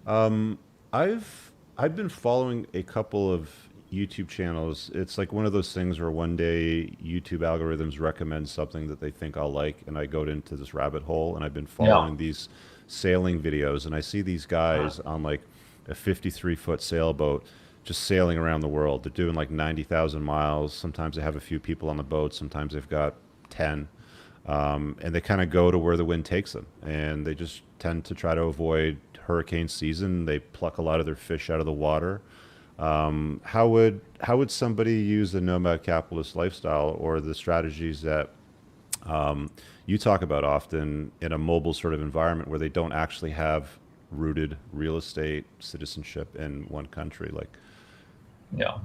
I've been following a couple of YouTube channels. It's like one of those things where one day YouTube algorithms recommend something that they think I'll like, and I go into this rabbit hole, and I've been following these sailing videos, and I see these guys on like a 53-foot sailboat just sailing around the world. They're doing like 90,000 miles. Sometimes they have a few people on the boat. Sometimes they've got 10. And they kind of go to where the wind takes them. And they just tend to try to avoid hurricane season. They pluck a lot of their fish out of the water. How would somebody use the nomad capitalist lifestyle or the strategies that you talk about often in a mobile sort of environment where they don't actually have rooted real estate citizenship in one country? Yeah.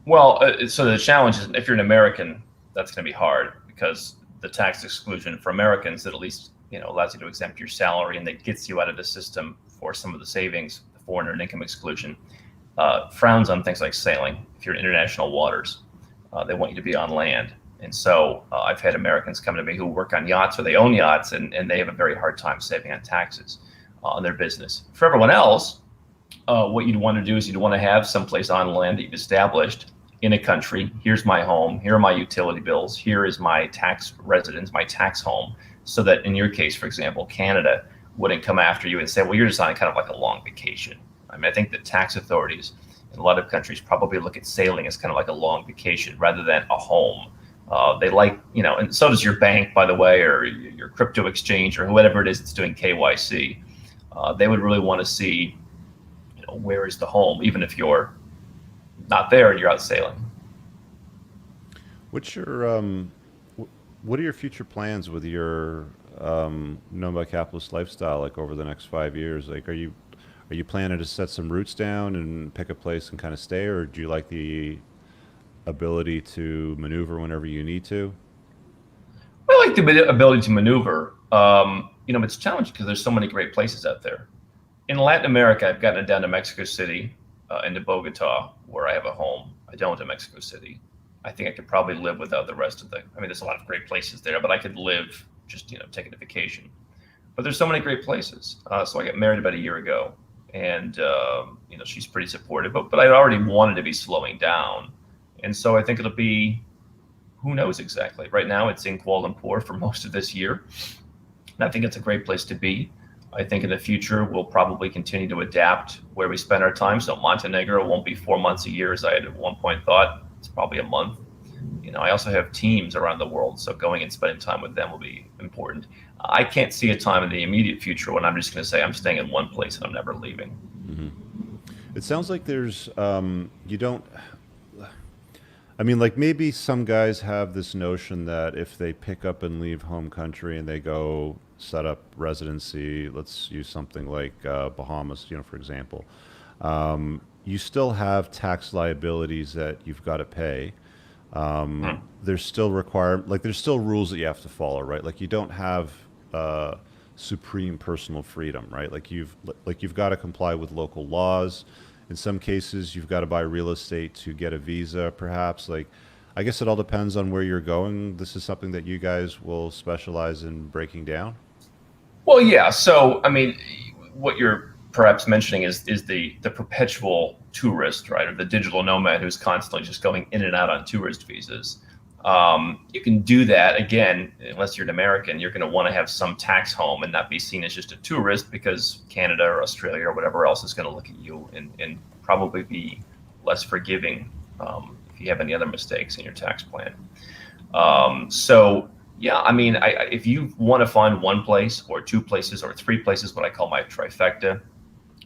Well, so the challenge is if you're an American, that's going to be hard because the tax exclusion for Americans that at least allows you to exempt your salary and that gets you out of the system for some of the savings, the foreign earned income exclusion, frowns on things like sailing. If you're in international waters, they want you to be on land. And so I've had Americans come to me who work on yachts or they own yachts and they have a very hard time saving on taxes on their business. For everyone else, what you'd want to do is you'd want to have someplace on land that you've established in a country. Here's my home. Here are my utility bills. Here is my tax residence, my tax home. So that in your case, for example, Canada wouldn't come after you and say, well, you're just on kind of like a long vacation. I mean, I think that tax authorities in a lot of countries probably look at sailing as kind of like a long vacation rather than a home. They like, and so does your bank, by the way, or your crypto exchange or whatever it is that's doing KYC. They would really want to see, where is the home, even if you're not there and you're out sailing. What are your future plans with your nomad capitalist lifestyle? Like over the next 5 years, like are you planning to set some roots down and pick a place and kind of stay, or do you like the ability to maneuver whenever you need to? I like the ability to maneuver. It's challenging because there's so many great places out there. In Latin America, I've gotten it down to Mexico City, into Bogota, where I have a home. I don't in Mexico City. I think I could probably live without the rest of there's a lot of great places there, but I could live just, taking a vacation. But there's so many great places. So I got married about a year ago, and, she's pretty supportive, but I already wanted to be slowing down. And so I think it'll be, who knows exactly. Right now it's in Kuala Lumpur for most of this year. And I think it's a great place to be. I think in the future, we'll probably continue to adapt where we spend our time. So Montenegro won't be 4 months a year as I had at one point thought. It's probably a month. I also have teams around the world, so going and spending time with them will be important. I can't see a time in the immediate future when I'm just going to say I'm staying in one place and I'm never leaving. It sounds like there's, like maybe some guys have this notion that if they pick up and leave home country and they go set up residency, let's use something like Bahamas, for example, you still have tax liabilities that you've got to pay. There's still there's still rules that you have to follow, right? Like you don't have supreme personal freedom, right? Like you've got to comply with local laws, In some cases, you've got to buy real estate to get a visa, perhaps. Like, I guess it all depends on where you're going. This is something that you guys will specialize in breaking down. Well, yeah. So, I mean, what you're perhaps mentioning is the perpetual tourist, right, or the digital nomad who's constantly just going in and out on tourist visas. You can do that again, unless you're an American. You're going to want to have some tax home and not be seen as just a tourist, because Canada or Australia or whatever else is going to look at you and probably be less forgiving if you have any other mistakes in your tax plan. So yeah, I mean, if you want to find one place or two places or three places, what I call my trifecta,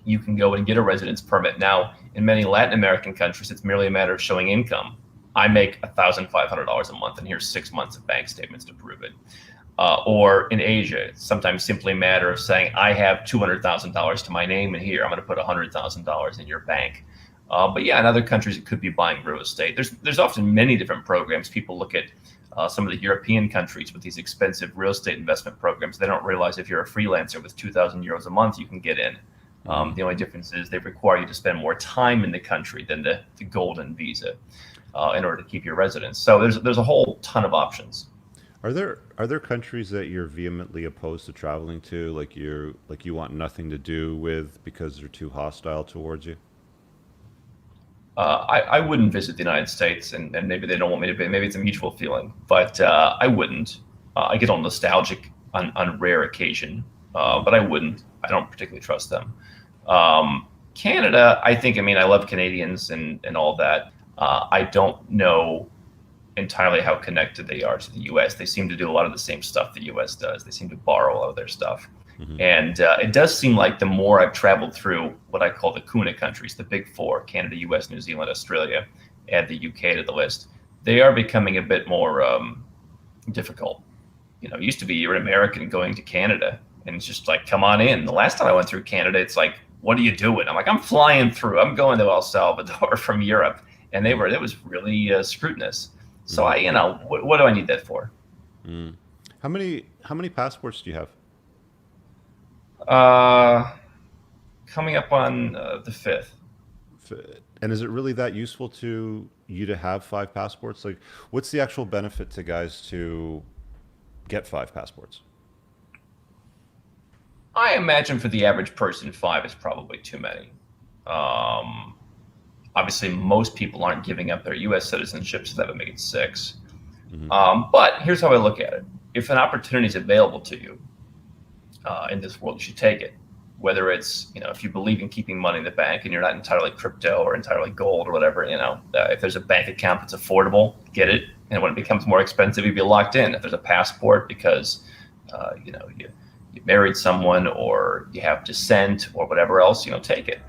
you can go and get a residence permit. Now, in many Latin American countries, it's merely a matter of showing income. I make $1,500 a month, and here's 6 months of bank statements to prove it. Or in Asia, it's sometimes simply a matter of saying, I have $200,000 to my name, and here I'm going to put $100,000 in your bank. But yeah, in other countries, it could be buying real estate. There's often many different programs. People look at some of the European countries with these expensive real estate investment programs. They don't realize if you're a freelancer with 2,000 euros a month, you can get in. The only difference is they require you to spend more time in the country than the golden visa in order to keep your residence. So there's a whole ton of options. Are there countries that you're vehemently opposed to traveling to, like you want nothing to do with because they're too hostile towards you? I wouldn't visit the United States, and maybe they don't want me to. Maybe it's a mutual feeling, but I wouldn't. I get all nostalgic on rare occasion, but I wouldn't. I don't particularly trust them. Canada, I think. I mean, I love Canadians and all that. I don't know entirely how connected they are to the U.S. They seem to do a lot of the same stuff the U.S. does. They seem to borrow a lot of their stuff. And it does seem like the more I've traveled through what I call the CUNA countries, the big four, Canada, US, New Zealand, Australia, add the UK to the list, they are becoming a bit more difficult. You know, it used to be you're an American going to Canada and it's just like, come on in. The last time I went through Canada, it's like, what are you doing? I'm like, I'm flying through. I'm going to El Salvador from Europe. And it was really scrutinous. So what do I need that for? How many passports do you have? Coming up on the 5th. And is it really that useful to you to have 5 passports? Like, what's the actual benefit to guys to get 5 passports? I imagine for the average person, 5 is probably too many. Obviously, most people aren't giving up their U.S. citizenship, so that would make it 6. But here's how I look at it. If an opportunity is available to you, in this world, you should take it. Whether it's, if you believe in keeping money in the bank and you're not entirely crypto or entirely gold or whatever, if there's a bank account that's affordable, get it. And when it becomes more expensive, you'll be locked in. If there's a passport because, you married someone or you have descent or whatever else, take it.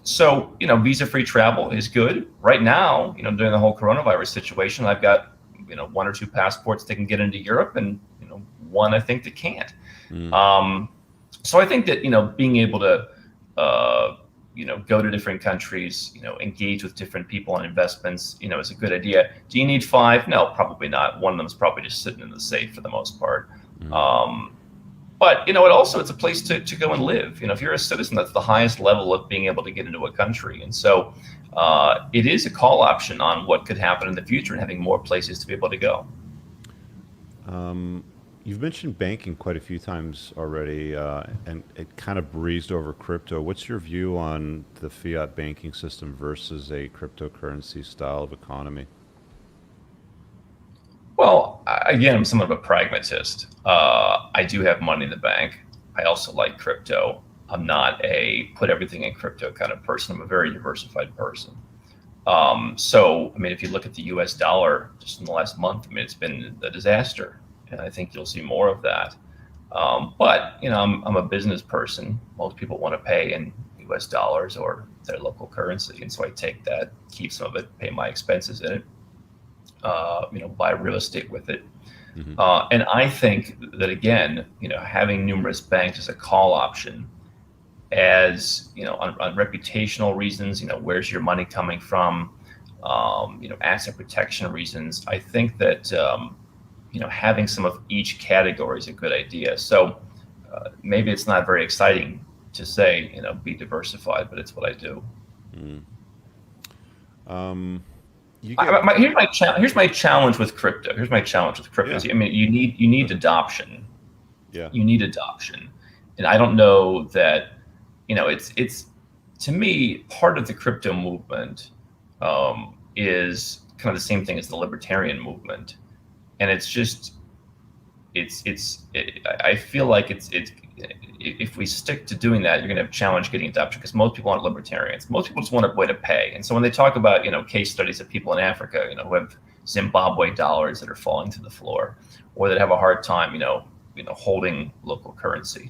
So, visa-free travel is good. Right now, during the whole coronavirus situation, I've got, 1 or 2 passports that can get into Europe and, 1 I think that can't. So I think that, being able to, go to different countries, engage with different people on investments, is a good idea. Do you need 5? No, probably not. One of them is probably just sitting in the safe for the most part. But, it's a place to go and live. If you're a citizen, that's the highest level of being able to get into a country. And so it is a call option on what could happen in the future and having more places to be able to go. You've mentioned banking quite a few times already, and it kind of breezed over crypto. What's your view on the fiat banking system versus a cryptocurrency style of economy? Well, again, I'm somewhat of a pragmatist. I do have money in the bank. I also like crypto. I'm not a put everything in crypto kind of person. I'm a very diversified person. So, if you look at the US dollar just in the last month, it's been a disaster. And I think you'll see more of that. But, I'm a business person. Most people want to pay in US dollars or their local currency. And so I take that, keep some of it, pay my expenses in it, buy real estate with it. And I think that, again, having numerous banks as a call option as, on reputational reasons, where's your money coming from, asset protection reasons, I think that, having some of each category is a good idea. So maybe it's not very exciting to say, be diversified, but it's what I do. Mm. Here's my challenge with crypto. Here's my challenge with crypto. Yeah. I mean, you need adoption. Yeah. You need adoption, and I don't know that. It's to me part of the crypto movement is kind of the same thing as the libertarian movement, and it's just I feel like it's if we stick to doing that, you're going to have challenge getting adoption because most people aren't libertarians. Most people just want a way to pay. And so when they talk about, case studies of people in Africa, who have Zimbabwe dollars that are falling to the floor or that have a hard time, holding local currency,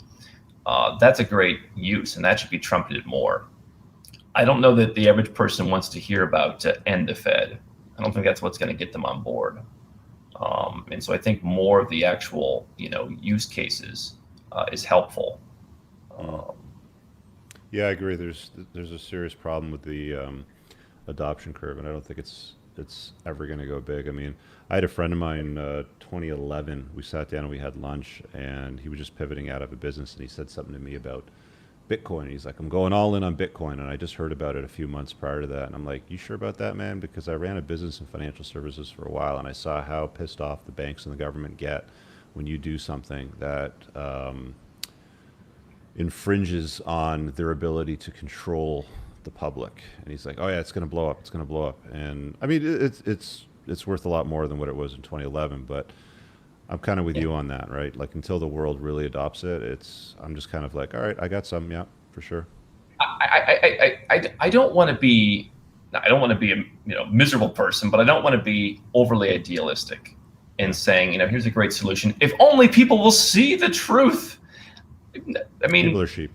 that's a great use and that should be trumpeted more. I don't know that the average person wants to hear about end the Fed. I don't think that's what's going to get them on board. And so I think more of the actual, use cases is helpful. Yeah, I agree. There's a serious problem with the adoption curve, and I don't think it's ever going to go big. I mean, I had a friend of mine, 2011. We sat down and we had lunch, and he was just pivoting out of a business, and he said something to me about Bitcoin. He's like, I'm going all in on Bitcoin, and I just heard about it a few months prior to that, and I'm like, you sure about that, man? Because I ran a business in financial services for a while, and I saw how pissed off the banks and the government get when you do something that infringes on their ability to control the public. And he's like, oh yeah, it's going to blow up. It's going to blow up. And I mean, it's worth a lot more than what it was in 2011, but I'm kind of with you on that, right? Like until the world really adopts it, I'm just kind of like, all right, I got some, yeah, for sure. I don't want to be a miserable person, but I don't want to be overly idealistic in saying, here's a great solution. If only people will see the truth. I mean, people are sheep.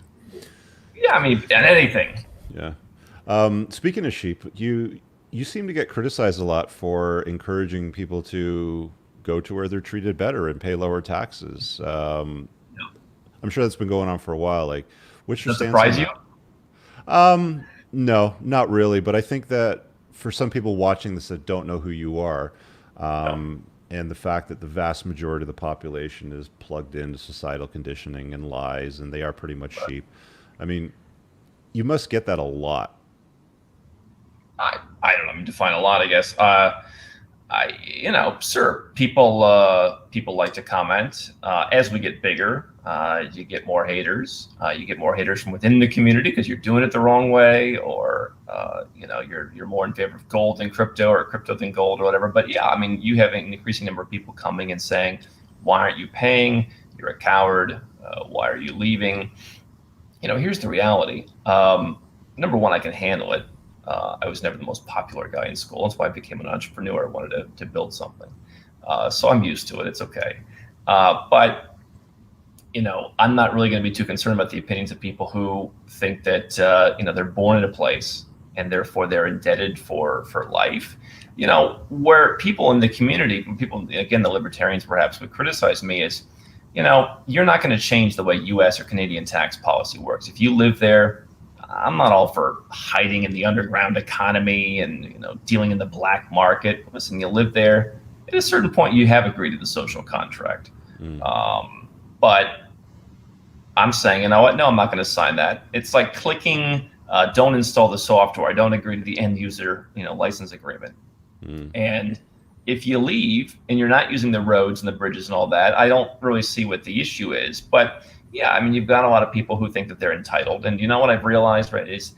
Yeah, I mean, and anything. Yeah. Speaking of sheep, you seem to get criticized a lot for encouraging people to go to where they're treated better and pay lower taxes. I'm sure that's been going on for a while. Like, what's your stance on surprise that? No, not really. But I think that for some people watching this that don't know who you are, and the fact that the vast majority of the population is plugged into societal conditioning and lies, and they are pretty much sheep. I mean, you must get that a lot. I don't know. I mean, define a lot, I guess. Sure, people like to comment. As we get bigger, you get more haters. You get more haters from within the community because you're doing it the wrong way, or you're more in favor of gold than crypto, or crypto than gold, or whatever. But yeah, I mean, you have an increasing number of people coming and saying, "Why aren't you paying? You're a coward. Why are you leaving?" Here's the reality. Number one, I can handle it. I was never the most popular guy in school. That's why I became an entrepreneur. I wanted to build something. So I'm used to it. It's okay. But I'm not really going to be too concerned about the opinions of people who think that, they're born in a place and therefore they're indebted for life. Where people in the community, people, again, the libertarians perhaps would criticize me is, you're not going to change the way U.S. or Canadian tax policy works. If you live there, I'm not all for hiding in the underground economy and dealing in the black market. Listen, you live there. At a certain point, you have agreed to the social contract. But I'm saying, you know what? No, I'm not going to sign that. It's like clicking, don't install the software. I don't agree to the end user, license agreement. And if you leave and you're not using the roads and the bridges and all that, I don't really see what the issue is. But yeah, I mean, you've got a lot of people who think that they're entitled. And what I've realized, right, is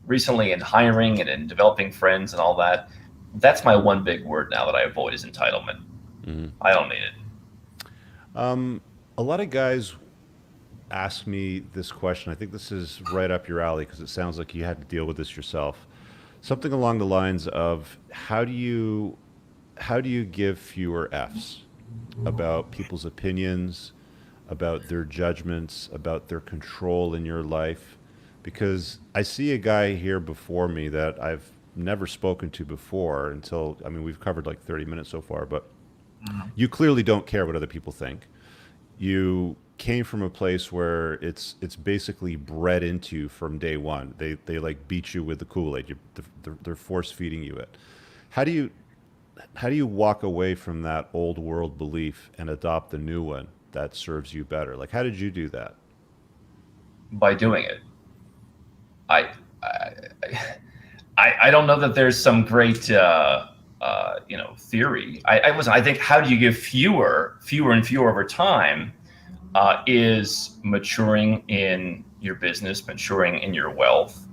recently in hiring and in developing friends and all that, that's my one big word now that I avoid is entitlement. I don't need it. A lot of guys ask me this question. I think this is right up your alley because it sounds like you had to deal with this yourself. Something along the lines of how do you give fewer Fs about people's opinions, about their judgments, about their control in your life? Because I see a guy here before me that I've never spoken to before until, I mean, we've covered like 30 minutes so far, but you clearly don't care what other people think. You came from a place where it's basically bred into you from day one. They like beat you with the Kool-Aid. They're force feeding you it. How do you walk away from that old world belief and adopt the new one that serves you better? Like, how did you do that? by doing it. I don't know that there's some great theory. I think how do you give fewer and fewer over time is maturing in your business, maturing in your wealth.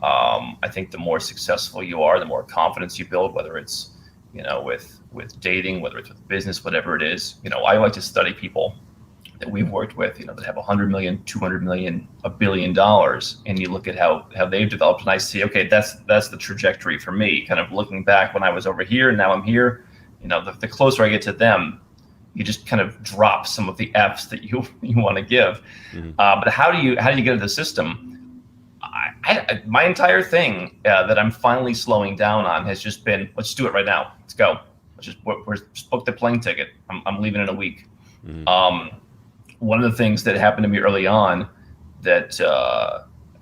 I think the more successful you are, the more confidence you build, whether it's with dating, whether it's with business, whatever it is. I like to study people that we've worked with, that have 100 million, 200 million, $1 billion, and you look at how they've developed, and I see, okay, that's the trajectory for me. Kind of looking back when I was over here, and now I'm here. The closer I get to them, you just kind of drop some of the F's that you want to give. Mm-hmm. But how do you get into the system? My entire thing that I'm finally slowing down on has just been, let's do it right now. Let's go. Let's just book the plane ticket. I'm leaving in a week. Mm-hmm. One of the things that happened to me early on that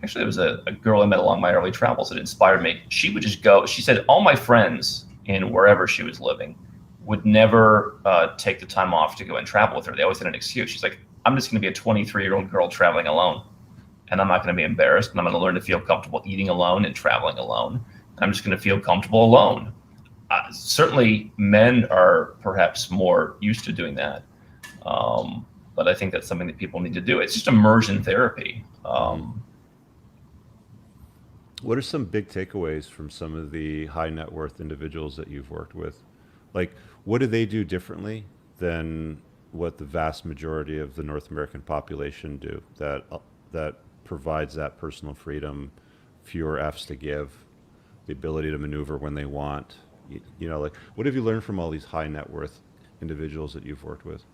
actually there was a girl I met along my early travels that inspired me. She would just go. She said all my friends in wherever she was living would never take the time off to go and travel with her. They always had an excuse. She's like, I'm just going to be a 23-year-old girl traveling alone, and I'm not going to be embarrassed, and I'm going to learn to feel comfortable eating alone and traveling alone. I'm just going to feel comfortable alone. Certainly, men are perhaps more used to doing that. But I think that's something that people need to do. It's just immersion therapy. What are some big takeaways from some of the high net worth individuals that you've worked with? Like, what do they do differently than what the vast majority of the North American population do that provides that personal freedom, fewer F's to give, the ability to maneuver when they want? Like, what have you learned from all these high net worth individuals that you've worked with?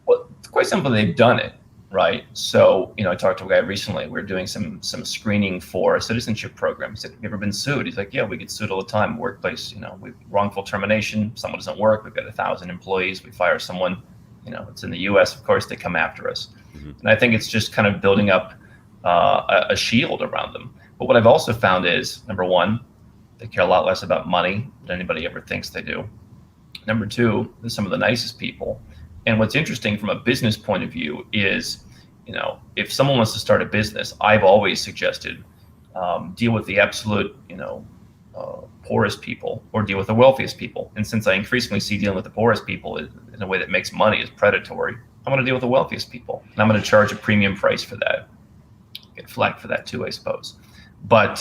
Well, it's quite simple. They've done it, right? So, I talked to a guy recently. We were doing some screening for a citizenship program. He said, have you ever been sued? He's like, yeah, we get sued all the time. Workplace, we wrongful termination. Someone doesn't work. We've got 1,000 employees. We fire someone. It's in the U.S. Of course, they come after us. Mm-hmm. And I think it's just kind of building up a shield around them. But what I've also found is, number one, they care a lot less about money than anybody ever thinks they do. Number two, they're some of the nicest people. And what's interesting from a business point of view is, if someone wants to start a business, I've always suggested deal with the absolute, poorest people or deal with the wealthiest people. And since I increasingly see dealing with the poorest people in a way that makes money is predatory, I'm going to deal with the wealthiest people. And I'm going to charge a premium price for that. Get flack for that too, I suppose. But,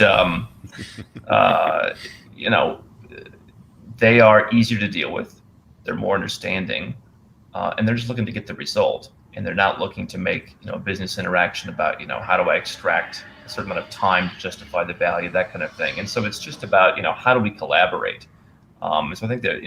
they are easier to deal with. They're more understanding. And they're just looking to get the result, and they're not looking to make a business interaction about how do I extract a certain amount of time to justify the value, that kind of thing. And so it's just about how do we collaborate. So I think that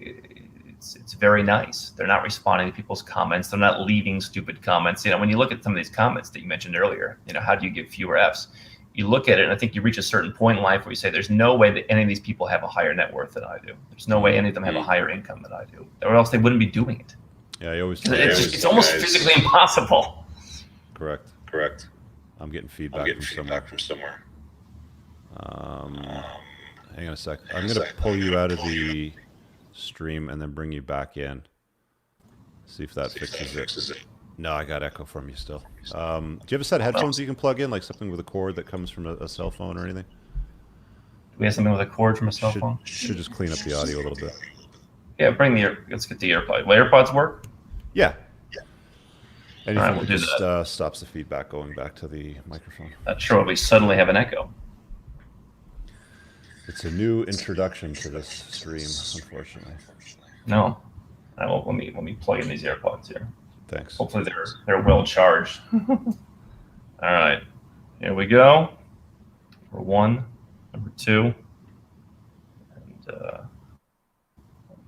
it's very nice. They're not responding to people's comments. They're not leaving stupid comments. When you look at some of these comments that you mentioned earlier, how do you give fewer F's? You look at it, and I think you reach a certain point in life where you say, there's no way that any of these people have a higher net worth than I do. There's no way any of them have a higher income than I do, or else they wouldn't be doing it. Yeah, you always. It's almost physically impossible. Correct. I'm getting feedback from somewhere. Hang on a sec. I'm going to pull you out of the stream and then bring you back in. See if that fixes it. No, I got echo from you still. Do you have a set of headphones you can plug in, like something with a cord that comes from a cell phone or anything? Do we have something with a cord from a cell phone? Should just clean up the audio a little bit. Yeah, let's get the AirPod. Will AirPods work? Yeah. Anything right, we'll that just stops the feedback going back to the microphone. Not sure we suddenly have an echo. It's a new introduction to this stream, unfortunately. No. Well, let me plug in these AirPods here. Thanks. Hopefully they're well charged. All right, here we go. Number one, number two, and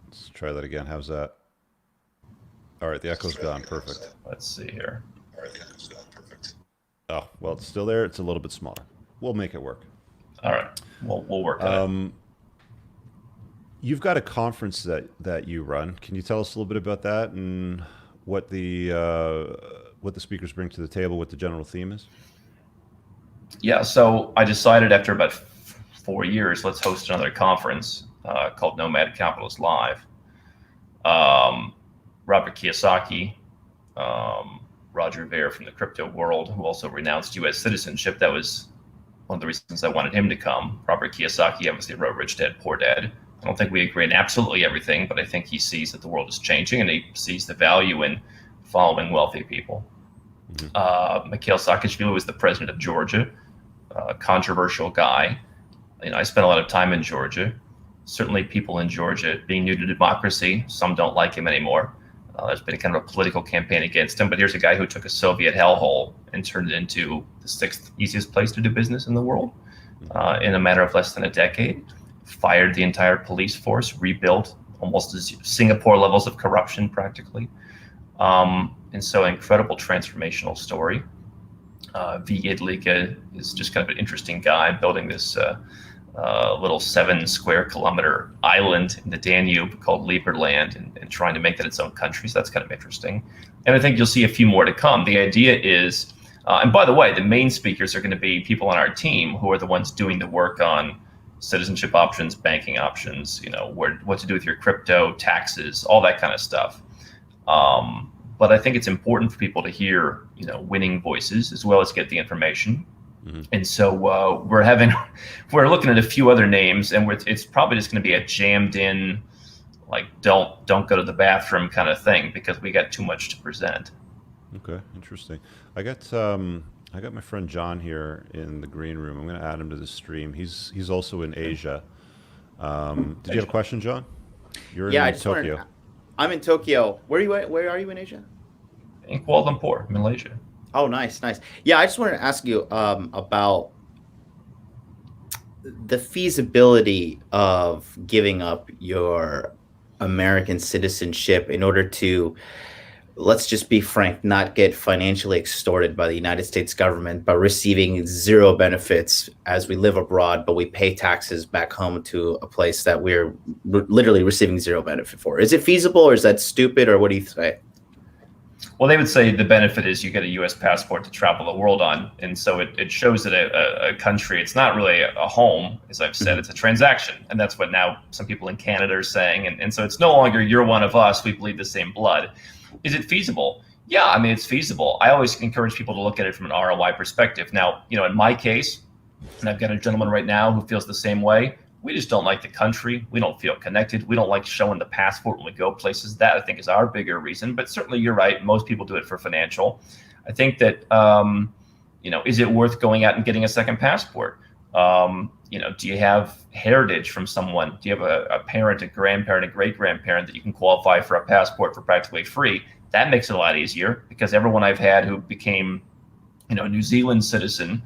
let's try that again. How's that? All right, the echo's gone. Perfect. Let's see here. Oh, well, it's still there. It's a little bit smaller. We'll make it work. All right, we'll work on it. You've got a conference that you run. Can you tell us a little bit about that and what the speakers bring to the table, what the general theme is? Yeah, so I decided after about 4 years, let's host another conference called Nomad Capitalist Live. Robert Kiyosaki, Roger Ver from the crypto world, who also renounced U.S. citizenship. That was one of the reasons I wanted him to come. Robert Kiyosaki obviously wrote Rich Dad, Poor Dad. I don't think we agree on absolutely everything, but I think he sees that the world is changing and he sees the value in following wealthy people. Mikhail Saakashvili was the president of Georgia, a controversial guy. I spent a lot of time in Georgia. Certainly people in Georgia, being new to democracy, some don't like him anymore. There's been a kind of a political campaign against him, but here's a guy who took a Soviet hellhole and turned it into the 6th easiest place to do business in the world in a matter of less than a decade. Fired the entire police force, rebuilt almost as Singapore levels of corruption practically. And so incredible transformational story. V. Idliga is just kind of an interesting guy building this little 7 square kilometer island in the Danube called Lieberland and trying to make that its own country. So that's kind of interesting. And I think you'll see a few more to come. The idea is, and by the way, the main speakers are going to be people on our team who are the ones doing the work on citizenship options, banking options, what to do with your crypto, taxes, all that kind of stuff. But I think it's important for people to hear, winning voices as well as get the information. And so we're looking at a few other names, and it's probably just going to be a jammed in, like don't go to the bathroom kind of thing because we got too much to present. Okay, interesting. I got my friend John here in the green room. I'm going to add him to the stream. He's also in Asia. Did you have a question, John? You're in Tokyo. I'm in Tokyo. Where are you in Asia? In Kuala Lumpur, Malaysia. Oh, nice. Yeah, I just wanted to ask you about the feasibility of giving up your American citizenship in order to, let's just be frank, not get financially extorted by the United States government by receiving zero benefits as we live abroad, but we pay taxes back home to a place that we're literally receiving zero benefit for. Is it feasible, or is that stupid, or what do you say? Well, they would say the benefit is you get a U.S. passport to travel the world on. And so it shows that a country, it's not really a home, as I've said, it's a transaction. And that's what now some people in Canada are saying. And so it's no longer you're one of us, we bleed the same blood. Is it feasible? Yeah, I mean, it's feasible. I always encourage people to look at it from an ROI perspective. Now, in my case, and I've got a gentleman right now who feels the same way, we just don't like the country. We don't feel connected. We don't like showing the passport when we go places. That, I think, is our bigger reason. But certainly you're right. Most people do it for financial. I think that, is it worth going out and getting a second passport? Do you have heritage from someone? Do you have a parent, a grandparent, a great-grandparent that you can qualify for a passport for practically free? That makes it a lot easier because everyone I've had who became, a New Zealand citizen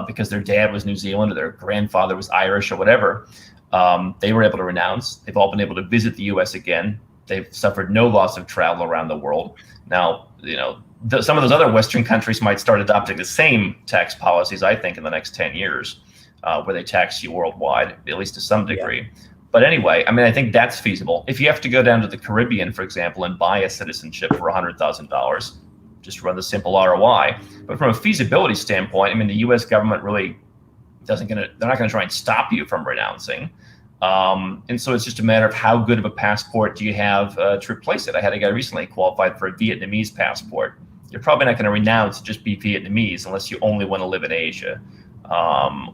because their dad was New Zealand or their grandfather was Irish or whatever, they were able to renounce. They've all been able to visit the U.S. again. They've suffered no loss of travel around the world. Now, some of those other Western countries might start adopting the same tax policies, I think, in the next 10 years, where they tax you worldwide, at least to some degree. Yeah. But anyway, I mean, I think that's feasible. If you have to go down to the Caribbean, for example, and buy a citizenship for $100,000, just run the simple ROI. But from a feasibility standpoint, I mean, the U.S. government really they're not going to try and stop you from renouncing. And so it's just a matter of how good of a passport do you have to replace it. I had a guy recently qualified for a Vietnamese passport. You're probably not going to renounce just be Vietnamese unless you only want to live in Asia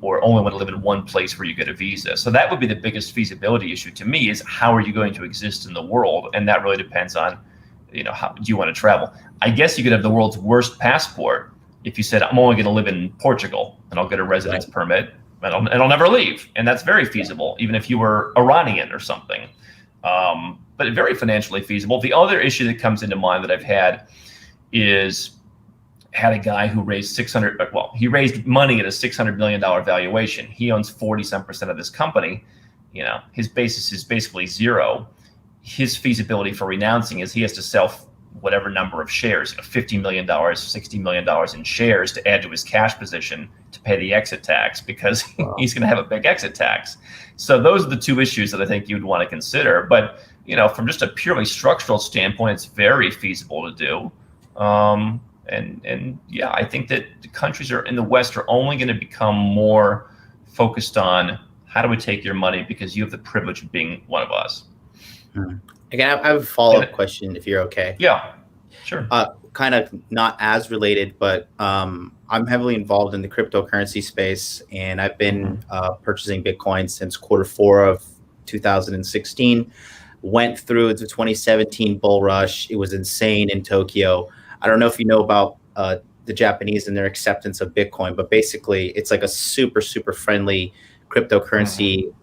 or only want to live in one place where you get a visa. So that would be the biggest feasibility issue to me is how are you going to exist in the world? And that really depends on, how do you want to travel? I guess you could have the world's worst passport if you said, I'm only going to live in Portugal and I'll get a residence permit and I'll never leave. And that's very feasible, even if you were Iranian or something. But very financially feasible. The other issue that comes into mind that I've had had a guy who raised he raised money at a $600 million valuation. He owns 40% of this company. His basis is basically zero. His feasibility for renouncing is he has to sell whatever number of shares, $50 million, $60 million in shares to add to his cash position to pay the exit tax because he's going to have a big exit tax. So those are the two issues that I think you'd want to consider. But, from just a purely structural standpoint, it's very feasible to do. And yeah, I think that the countries in the West are only going to become more focused on how do we take your money because you have the privilege of being one of us. Again, I have a follow-up question if you're okay. Yeah. Sure. Kind of not as related, but I'm heavily involved in the cryptocurrency space, and I've been purchasing Bitcoin since Q4 of 2016. Went through the 2017 bull rush. It was insane in Tokyo. I don't know if you know about the Japanese and their acceptance of Bitcoin, but basically it's like a super, super friendly cryptocurrency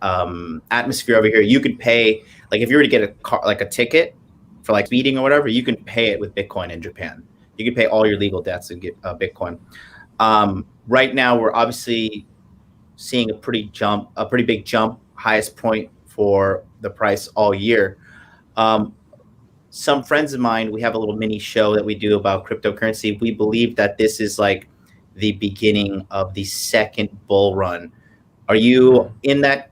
atmosphere over here. You could pay, like if you were to get a car, like a ticket for like speeding or whatever, you can pay it with Bitcoin in Japan. You can pay all your legal debts and get Bitcoin. Right now, we're obviously seeing a pretty big jump, highest point for the price all year. Some friends of mine, we have a little mini show that we do about cryptocurrency. We believe that this is like the beginning of the second bull run. Are you in that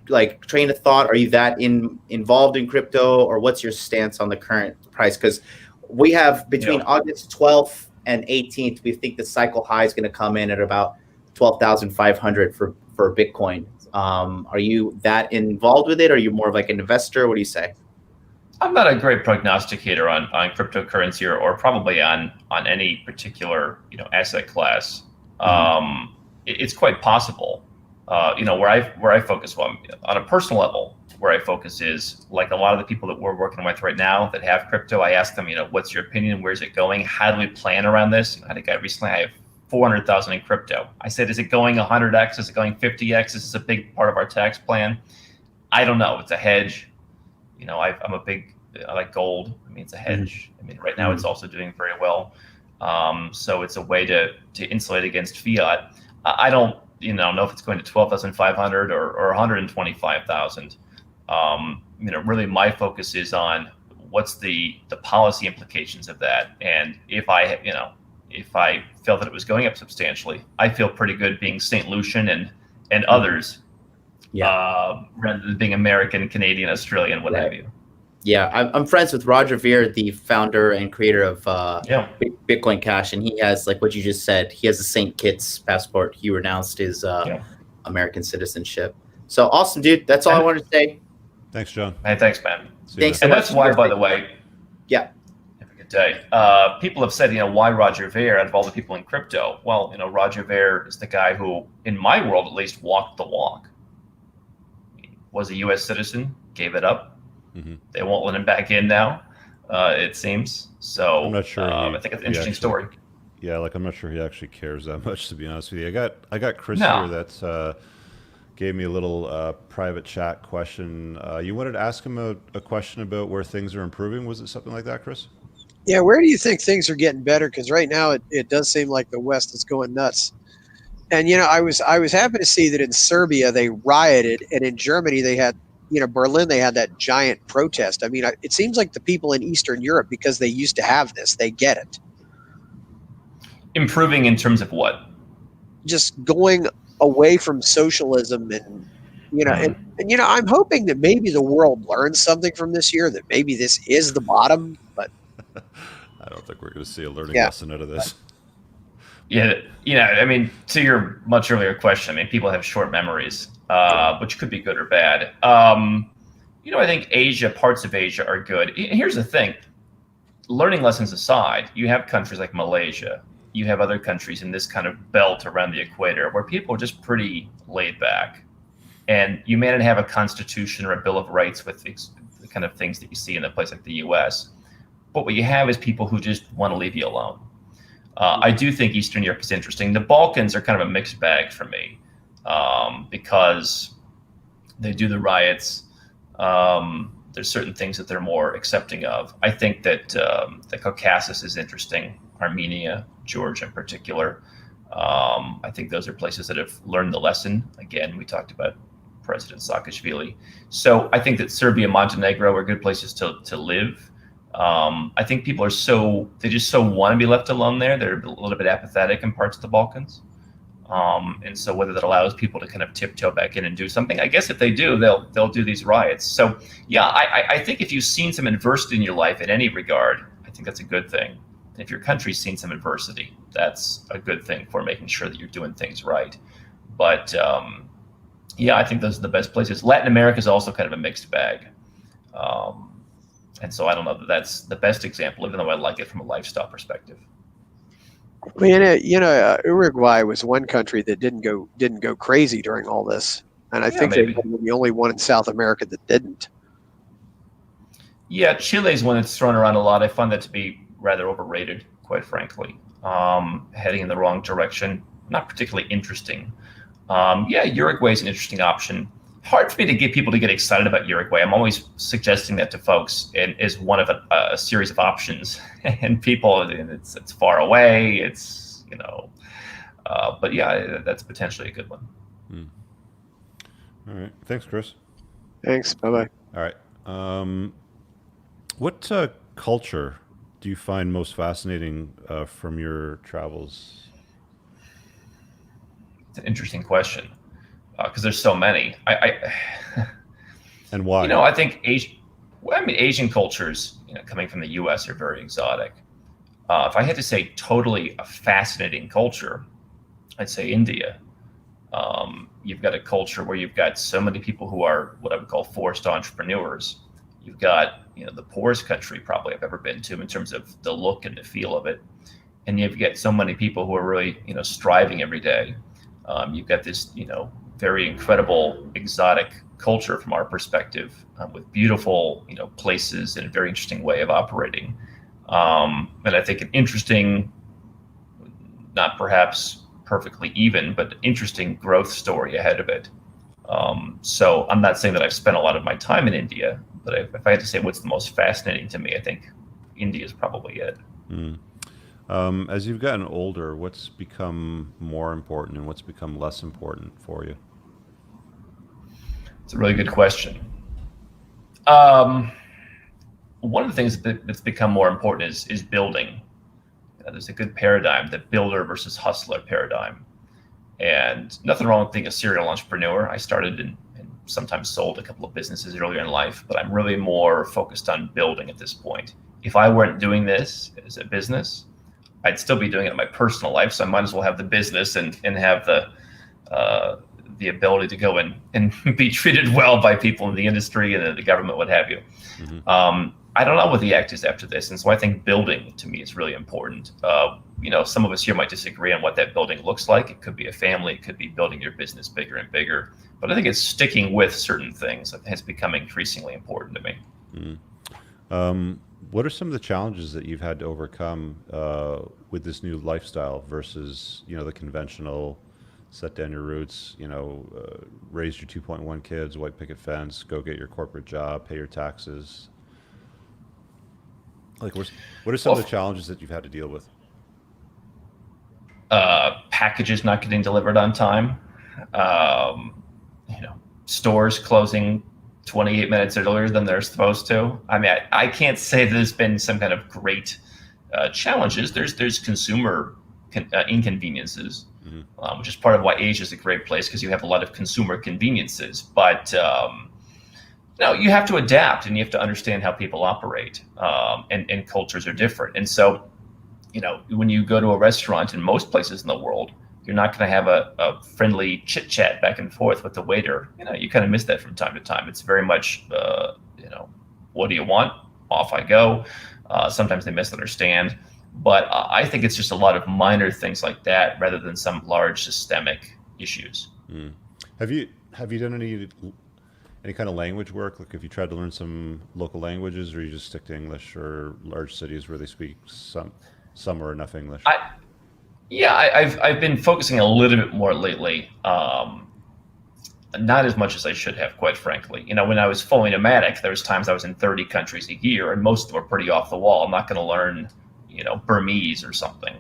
like train of thought? Are you that involved in crypto, or what's your stance on the current price? Because we have between August 12th and 18th, we think the cycle high is going to come in at about 12,500 for Bitcoin. Are you that involved with it? Are you more of like an investor? What do you say? I'm not a great prognosticator on cryptocurrency or probably on any particular asset class. It's quite possible. Where I focus on a personal level, where I focus is like a lot of the people that we're working with right now that have crypto. I ask them, what's your opinion? Where's it going? How do we plan around this? I think recently I have 400,000 in crypto. I said, is it going 100x? Is it going 50x? Is this a big part of our tax plan? I don't know. It's a hedge. I like gold. I mean, it's a hedge. I mean, right now it's also doing very well. So it's a way to insulate against fiat. I don't, know if it's going to 12,500 or 125,000. Really my focus is on what's the policy implications of that. And if I felt that it was going up substantially, I feel pretty good being St. Lucian and others, rather than being American, Canadian, Australian, what have you. Yeah, I'm friends with Roger Ver, the founder and creator of Bitcoin Cash, and he has, like what you just said, he has a St. Kitts passport. He renounced his American citizenship. So awesome, dude. That's all I wanted to say. Thanks, John. Hey, thanks, man. Thanks so and much. that's why, by the way, have a good day. People have said, why Roger Ver out of all the people in crypto? Well, Roger Ver is the guy who, in my world at least, walked the walk. He was a U.S. citizen, gave it up. They won't let him back in now, it seems. So I'm not sure. I think it's an interesting story. Yeah, I'm not sure he actually cares that much, to be honest with you. I got Chris here that gave me a little private chat question. You wanted to ask him a question about where things are improving. Was it something like that, Chris? Yeah, where do you think things are getting better? Because right now it does seem like the West is going nuts. And I was happy to see that in Serbia they rioted, and in Germany they had. Berlin, they had that giant protest. I mean, it seems like the people in Eastern Europe, because they used to have this, they get it. Improving in terms of what? Just going away from socialism and I'm hoping that maybe the world learns something from this year, that maybe this is the bottom, but I don't think we're going to see a learning lesson out of this. Yeah, I mean, to your much earlier question, I mean, people have short memories, which could be good or bad. I think parts of Asia are good. Here's the thing. Learning lessons aside, you have countries like Malaysia. You have other countries in this kind of belt around the equator where people are just pretty laid back. And you may not have a constitution or a Bill of Rights with the kind of things that you see in a place like the U.S. But what you have is people who just want to leave you alone. I do think Eastern Europe is interesting. The Balkans are kind of a mixed bag for me because they do the riots. There's certain things that they're more accepting of. I think that the Caucasus is interesting, Armenia, Georgia in particular. I think those are places that have learned the lesson. Again, we talked about President Saakashvili. So I think that Serbia, Montenegro are good places to live. I think people are they just so want to be left alone there. They're a little bit apathetic in parts of the Balkans. And so whether that allows people to kind of tiptoe back in and do something, I guess if they do, they'll do these riots. So yeah, I think if you've seen some adversity in your life in any regard, I think that's a good thing. If your country's seen some adversity, that's a good thing for making sure that you're doing things right. But yeah, I think those are the best places. Latin America is also kind of a mixed bag. And so I don't know that that's the best example, even though I like it from a lifestyle perspective. I mean, Uruguay was one country that didn't go crazy during all this, and I think they were the only one in South America that didn't. Yeah, Chile's one that's thrown around a lot. I find that to be rather overrated, quite frankly. Heading in the wrong direction, not particularly interesting. Yeah, Uruguay's an interesting option. Hard for me to get people to get excited about Uruguay. I'm always suggesting that to folks as one of a series of options, and people, it's far away. It's but yeah, that's potentially a good one. All right, thanks, Chris. Thanks. Bye bye. All right. What culture do you find most fascinating from your travels? It's an interesting question because there's so many. And why? I think Asian cultures, coming from the U.S. are very exotic. If I had to say totally a fascinating culture, I'd say India. You've got a culture where you've got so many people who are what I would call forced entrepreneurs. You've got, the poorest country probably I've ever been to in terms of the look and the feel of it. And you've got so many people who are really, striving every day. You've got this, very incredible exotic culture from our perspective with beautiful, places and a very interesting way of operating. And I think an interesting, not perhaps perfectly even, but interesting growth story ahead of it. So I'm not saying that I've spent a lot of my time in India, but if I had to say what's the most fascinating to me, I think India is probably it. As you've gotten older, what's become more important and what's become less important for you? It's a really good question. One of the things that's become more important is building. There's a good paradigm, the builder versus hustler paradigm. And nothing wrong with being a serial entrepreneur. I started and sometimes sold a couple of businesses earlier in life, but I'm really more focused on building at this point. If I weren't doing this as a business, I'd still be doing it in my personal life. So I might as well have the business and have the ability to go and be treated well by people in the industry and the government, what have you. Mm-hmm. I don't know what the act is after this. And so I think building to me is really important. Some of us here might disagree on what that building looks like. It could be a family, it could be building your business bigger and bigger. But I think it's sticking with certain things that has become increasingly important to me. Mm-hmm. What are some of the challenges that you've had to overcome with this new lifestyle versus, the conventional set down your roots, raise your 2.1 kids, white picket fence, go get your corporate job, pay your taxes? Like, what are some of the challenges that you've had to deal with? Packages not getting delivered on time, stores closing 28 minutes earlier than they're supposed to. I mean, I can't say that there's been some kind of great challenges. There's consumer inconveniences, mm-hmm. Which is part of why Asia is a great place because you have a lot of consumer conveniences. But you have to adapt and you have to understand how people operate, and cultures are different. And so, when you go to a restaurant in most places in the world, you're not going to have a friendly chit chat back and forth with the waiter. You kind of miss that from time to time. It's very much, what do you want? Off I go. Sometimes they misunderstand, but I think it's just a lot of minor things like that rather than some large systemic issues. Mm. Have you done any kind of language work? Like, have you tried to learn some local languages, or you just stick to English, or large cities where they speak some or enough English? I've been focusing a little bit more lately. Not as much as I should have, quite frankly. When I was fully nomadic, there was times I was in 30 countries a year, and most of them were pretty off the wall. I'm not going to learn, Burmese or something.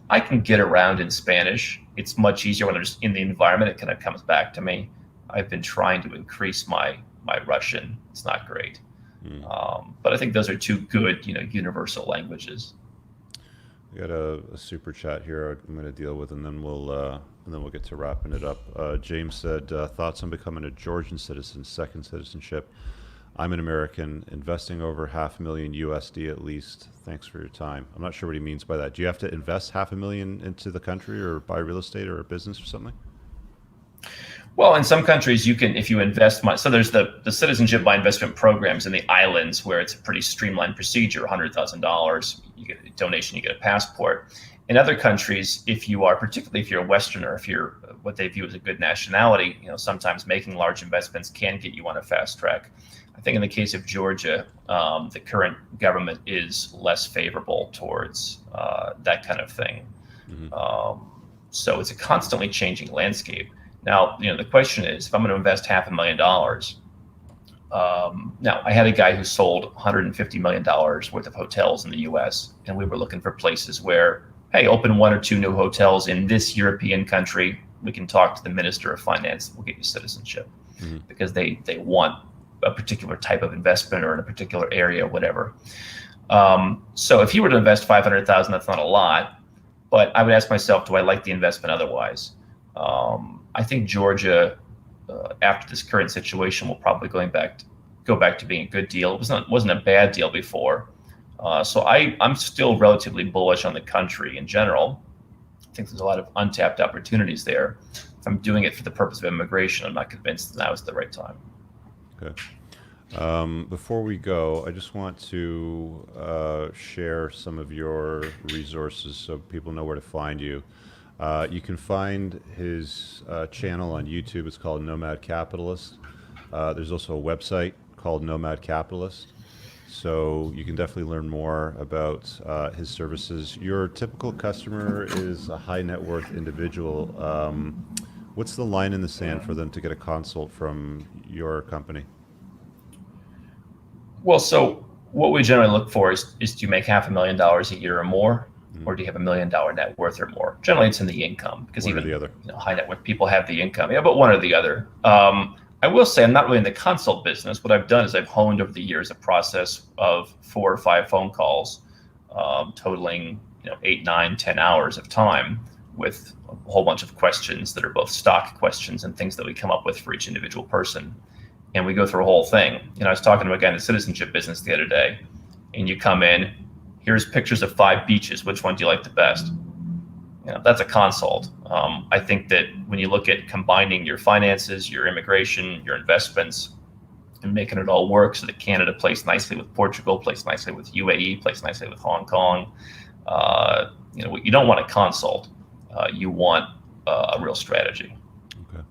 I can get around in Spanish. It's much easier when I'm just in the environment. It kind of comes back to me. I've been trying to increase my Russian. It's not great. But I think those are two good, universal languages. We got a super chat here I'm going to deal with, and then we'll get to wrapping it up. James said, thoughts on becoming a Georgian citizen, second citizenship. I'm an American, investing over $500,000 USD at least. Thanks for your time. I'm not sure what he means by that. Do you have to invest $500,000 into the country or buy real estate or a business or something? Well, in some countries, you can, if you invest money. So there's the citizenship by investment programs in the islands where it's a pretty streamlined procedure. $100,000, you get a donation, you get a passport. In other countries, if you are, particularly if you're a Westerner, if you're what they view as a good nationality, sometimes making large investments can get you on a fast track. I think in the case of Georgia, the current government is less favorable towards that kind of thing. Mm-hmm. So it's a constantly changing landscape. Now, the question is, if I'm going to invest $500,000, now I had a guy who sold $150 million worth of hotels in the U.S., and we were looking for places where, hey, open 1 or 2 new hotels in this European country. We can talk to the Minister of Finance. We'll get you citizenship, mm-hmm. because they want a particular type of investment or in a particular area or whatever. So if you were to invest $500,000, that's not a lot, but I would ask myself, do I like the investment otherwise? I think Georgia, after this current situation, will probably go back to being a good deal. It wasn't a bad deal before. So I'm still relatively bullish on the country in general. I think there's a lot of untapped opportunities there. If I'm doing it for the purpose of immigration, I'm not convinced that now is the right time. Okay. Before we go, I just want to share some of your resources so people know where to find you. You can find his channel on YouTube. It's called Nomad Capitalist. There's also a website called Nomad Capitalist. So you can definitely learn more about his services. Your typical customer is a high net worth individual. What's the line in the sand for them to get a consult from your company? Well, so what we generally look for is do you make $500,000 a year or more? Or do you have $1 million net worth or more? Generally, it's in the income, because one even or the other. High net worth people have the income. Yeah, but one or the other. I will say I'm not really in the consult business. What I've done is I've honed over the years a process of 4 or 5 phone calls, totaling 8, 9, 10 hours of time, with a whole bunch of questions that are both stock questions and things that we come up with for each individual person. And we go through a whole thing. I was talking to a guy in the citizenship business the other day, and you come in. Here's pictures of 5 beaches. Which one do you like the best? That's a consult. I think that when you look at combining your finances, your immigration, your investments, and making it all work so that Canada plays nicely with Portugal, plays nicely with UAE, plays nicely with Hong Kong, you don't want a consult. You want a real strategy. Okay.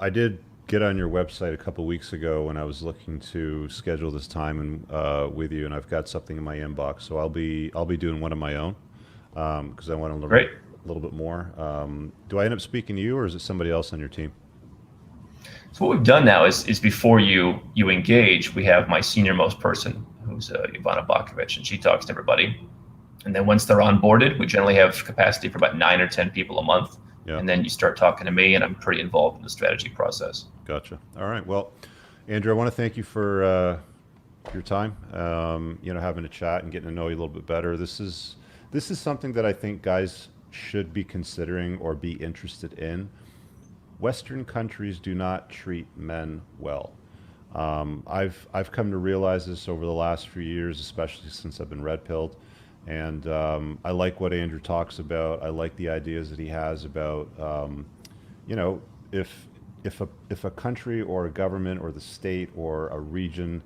I did get on your website a couple weeks ago when I was looking to schedule this time with you, and I've got something in my inbox. So I'll be doing one of my own because I want to learn a little bit more. Do I end up speaking to you, or is it somebody else on your team? So what we've done now is before you engage, we have my senior most person, who's Ivana Bakovic, and she talks to everybody. And then once they're onboarded, we generally have capacity for about 9 or 10 people a month. Yeah. And then you start talking to me, and I'm pretty involved in the strategy process. Gotcha. All right. Well, Andrew, I want to thank you for your time. Having a chat and getting to know you a little bit better. This is something that I think guys should be considering or be interested in. Western countries do not treat men well. I've come to realize this over the last few years, especially since I've been red-pilled. And I like what Andrew talks about. I like the ideas that he has about, if a country or a government or the state or a region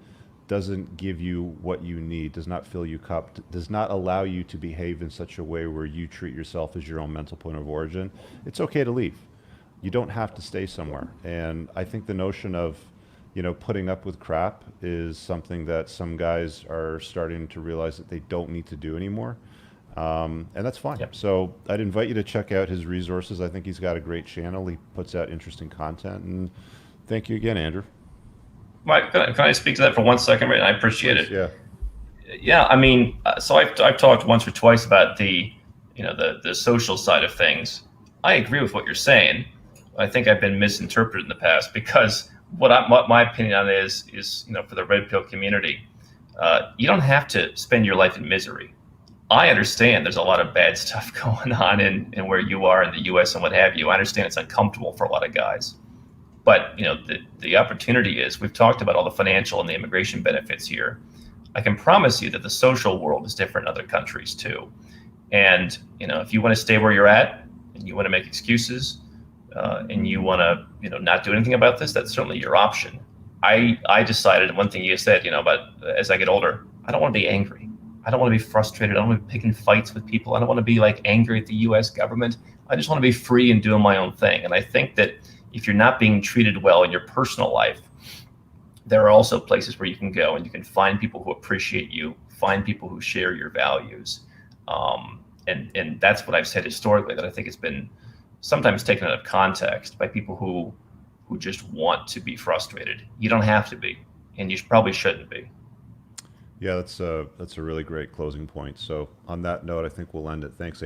doesn't give you what you need, does not fill you cup, does not allow you to behave in such a way where you treat yourself as your own mental point of origin, it's okay to leave. You don't have to stay somewhere. And I think the notion of putting up with crap is something that some guys are starting to realize that they don't need to do anymore. And that's fine. Yep. So I'd invite you to check out his resources. I think he's got a great channel. He puts out interesting content. And thank you again, Andrew. Mike, can I speak to that for 1 second? I appreciate it. Yeah. Yeah. I mean, so I've talked once or twice about the social side of things. I agree with what you're saying. I think I've been misinterpreted in the past, because what my opinion on it is for the red pill community, you don't have to spend your life in misery. I understand there's a lot of bad stuff going on in where you are in the U.S. and what have you. I understand it's uncomfortable for a lot of guys, but the opportunity is, we've talked about all the financial and the immigration benefits here. I can promise you that the social world is different in other countries too. And if you want to stay where you're at and you want to make excuses, and you want to not do anything about this, that's certainly your option. I decided, one thing you said, about as I get older, I don't want to be angry. I don't want to be frustrated. I don't want to be picking fights with people. I don't want to be like angry at the US government. I just want to be free and doing my own thing. And I think that if you're not being treated well in your personal life, there are also places where you can go and you can find people who appreciate you, find people who share your values. And that's what I've said historically, that I think it's been sometimes taken out of context by people who just want to be frustrated. You don't have to be, and you probably shouldn't be. Yeah, that's a really great closing point. So on that note, I think we'll end it. Thanks,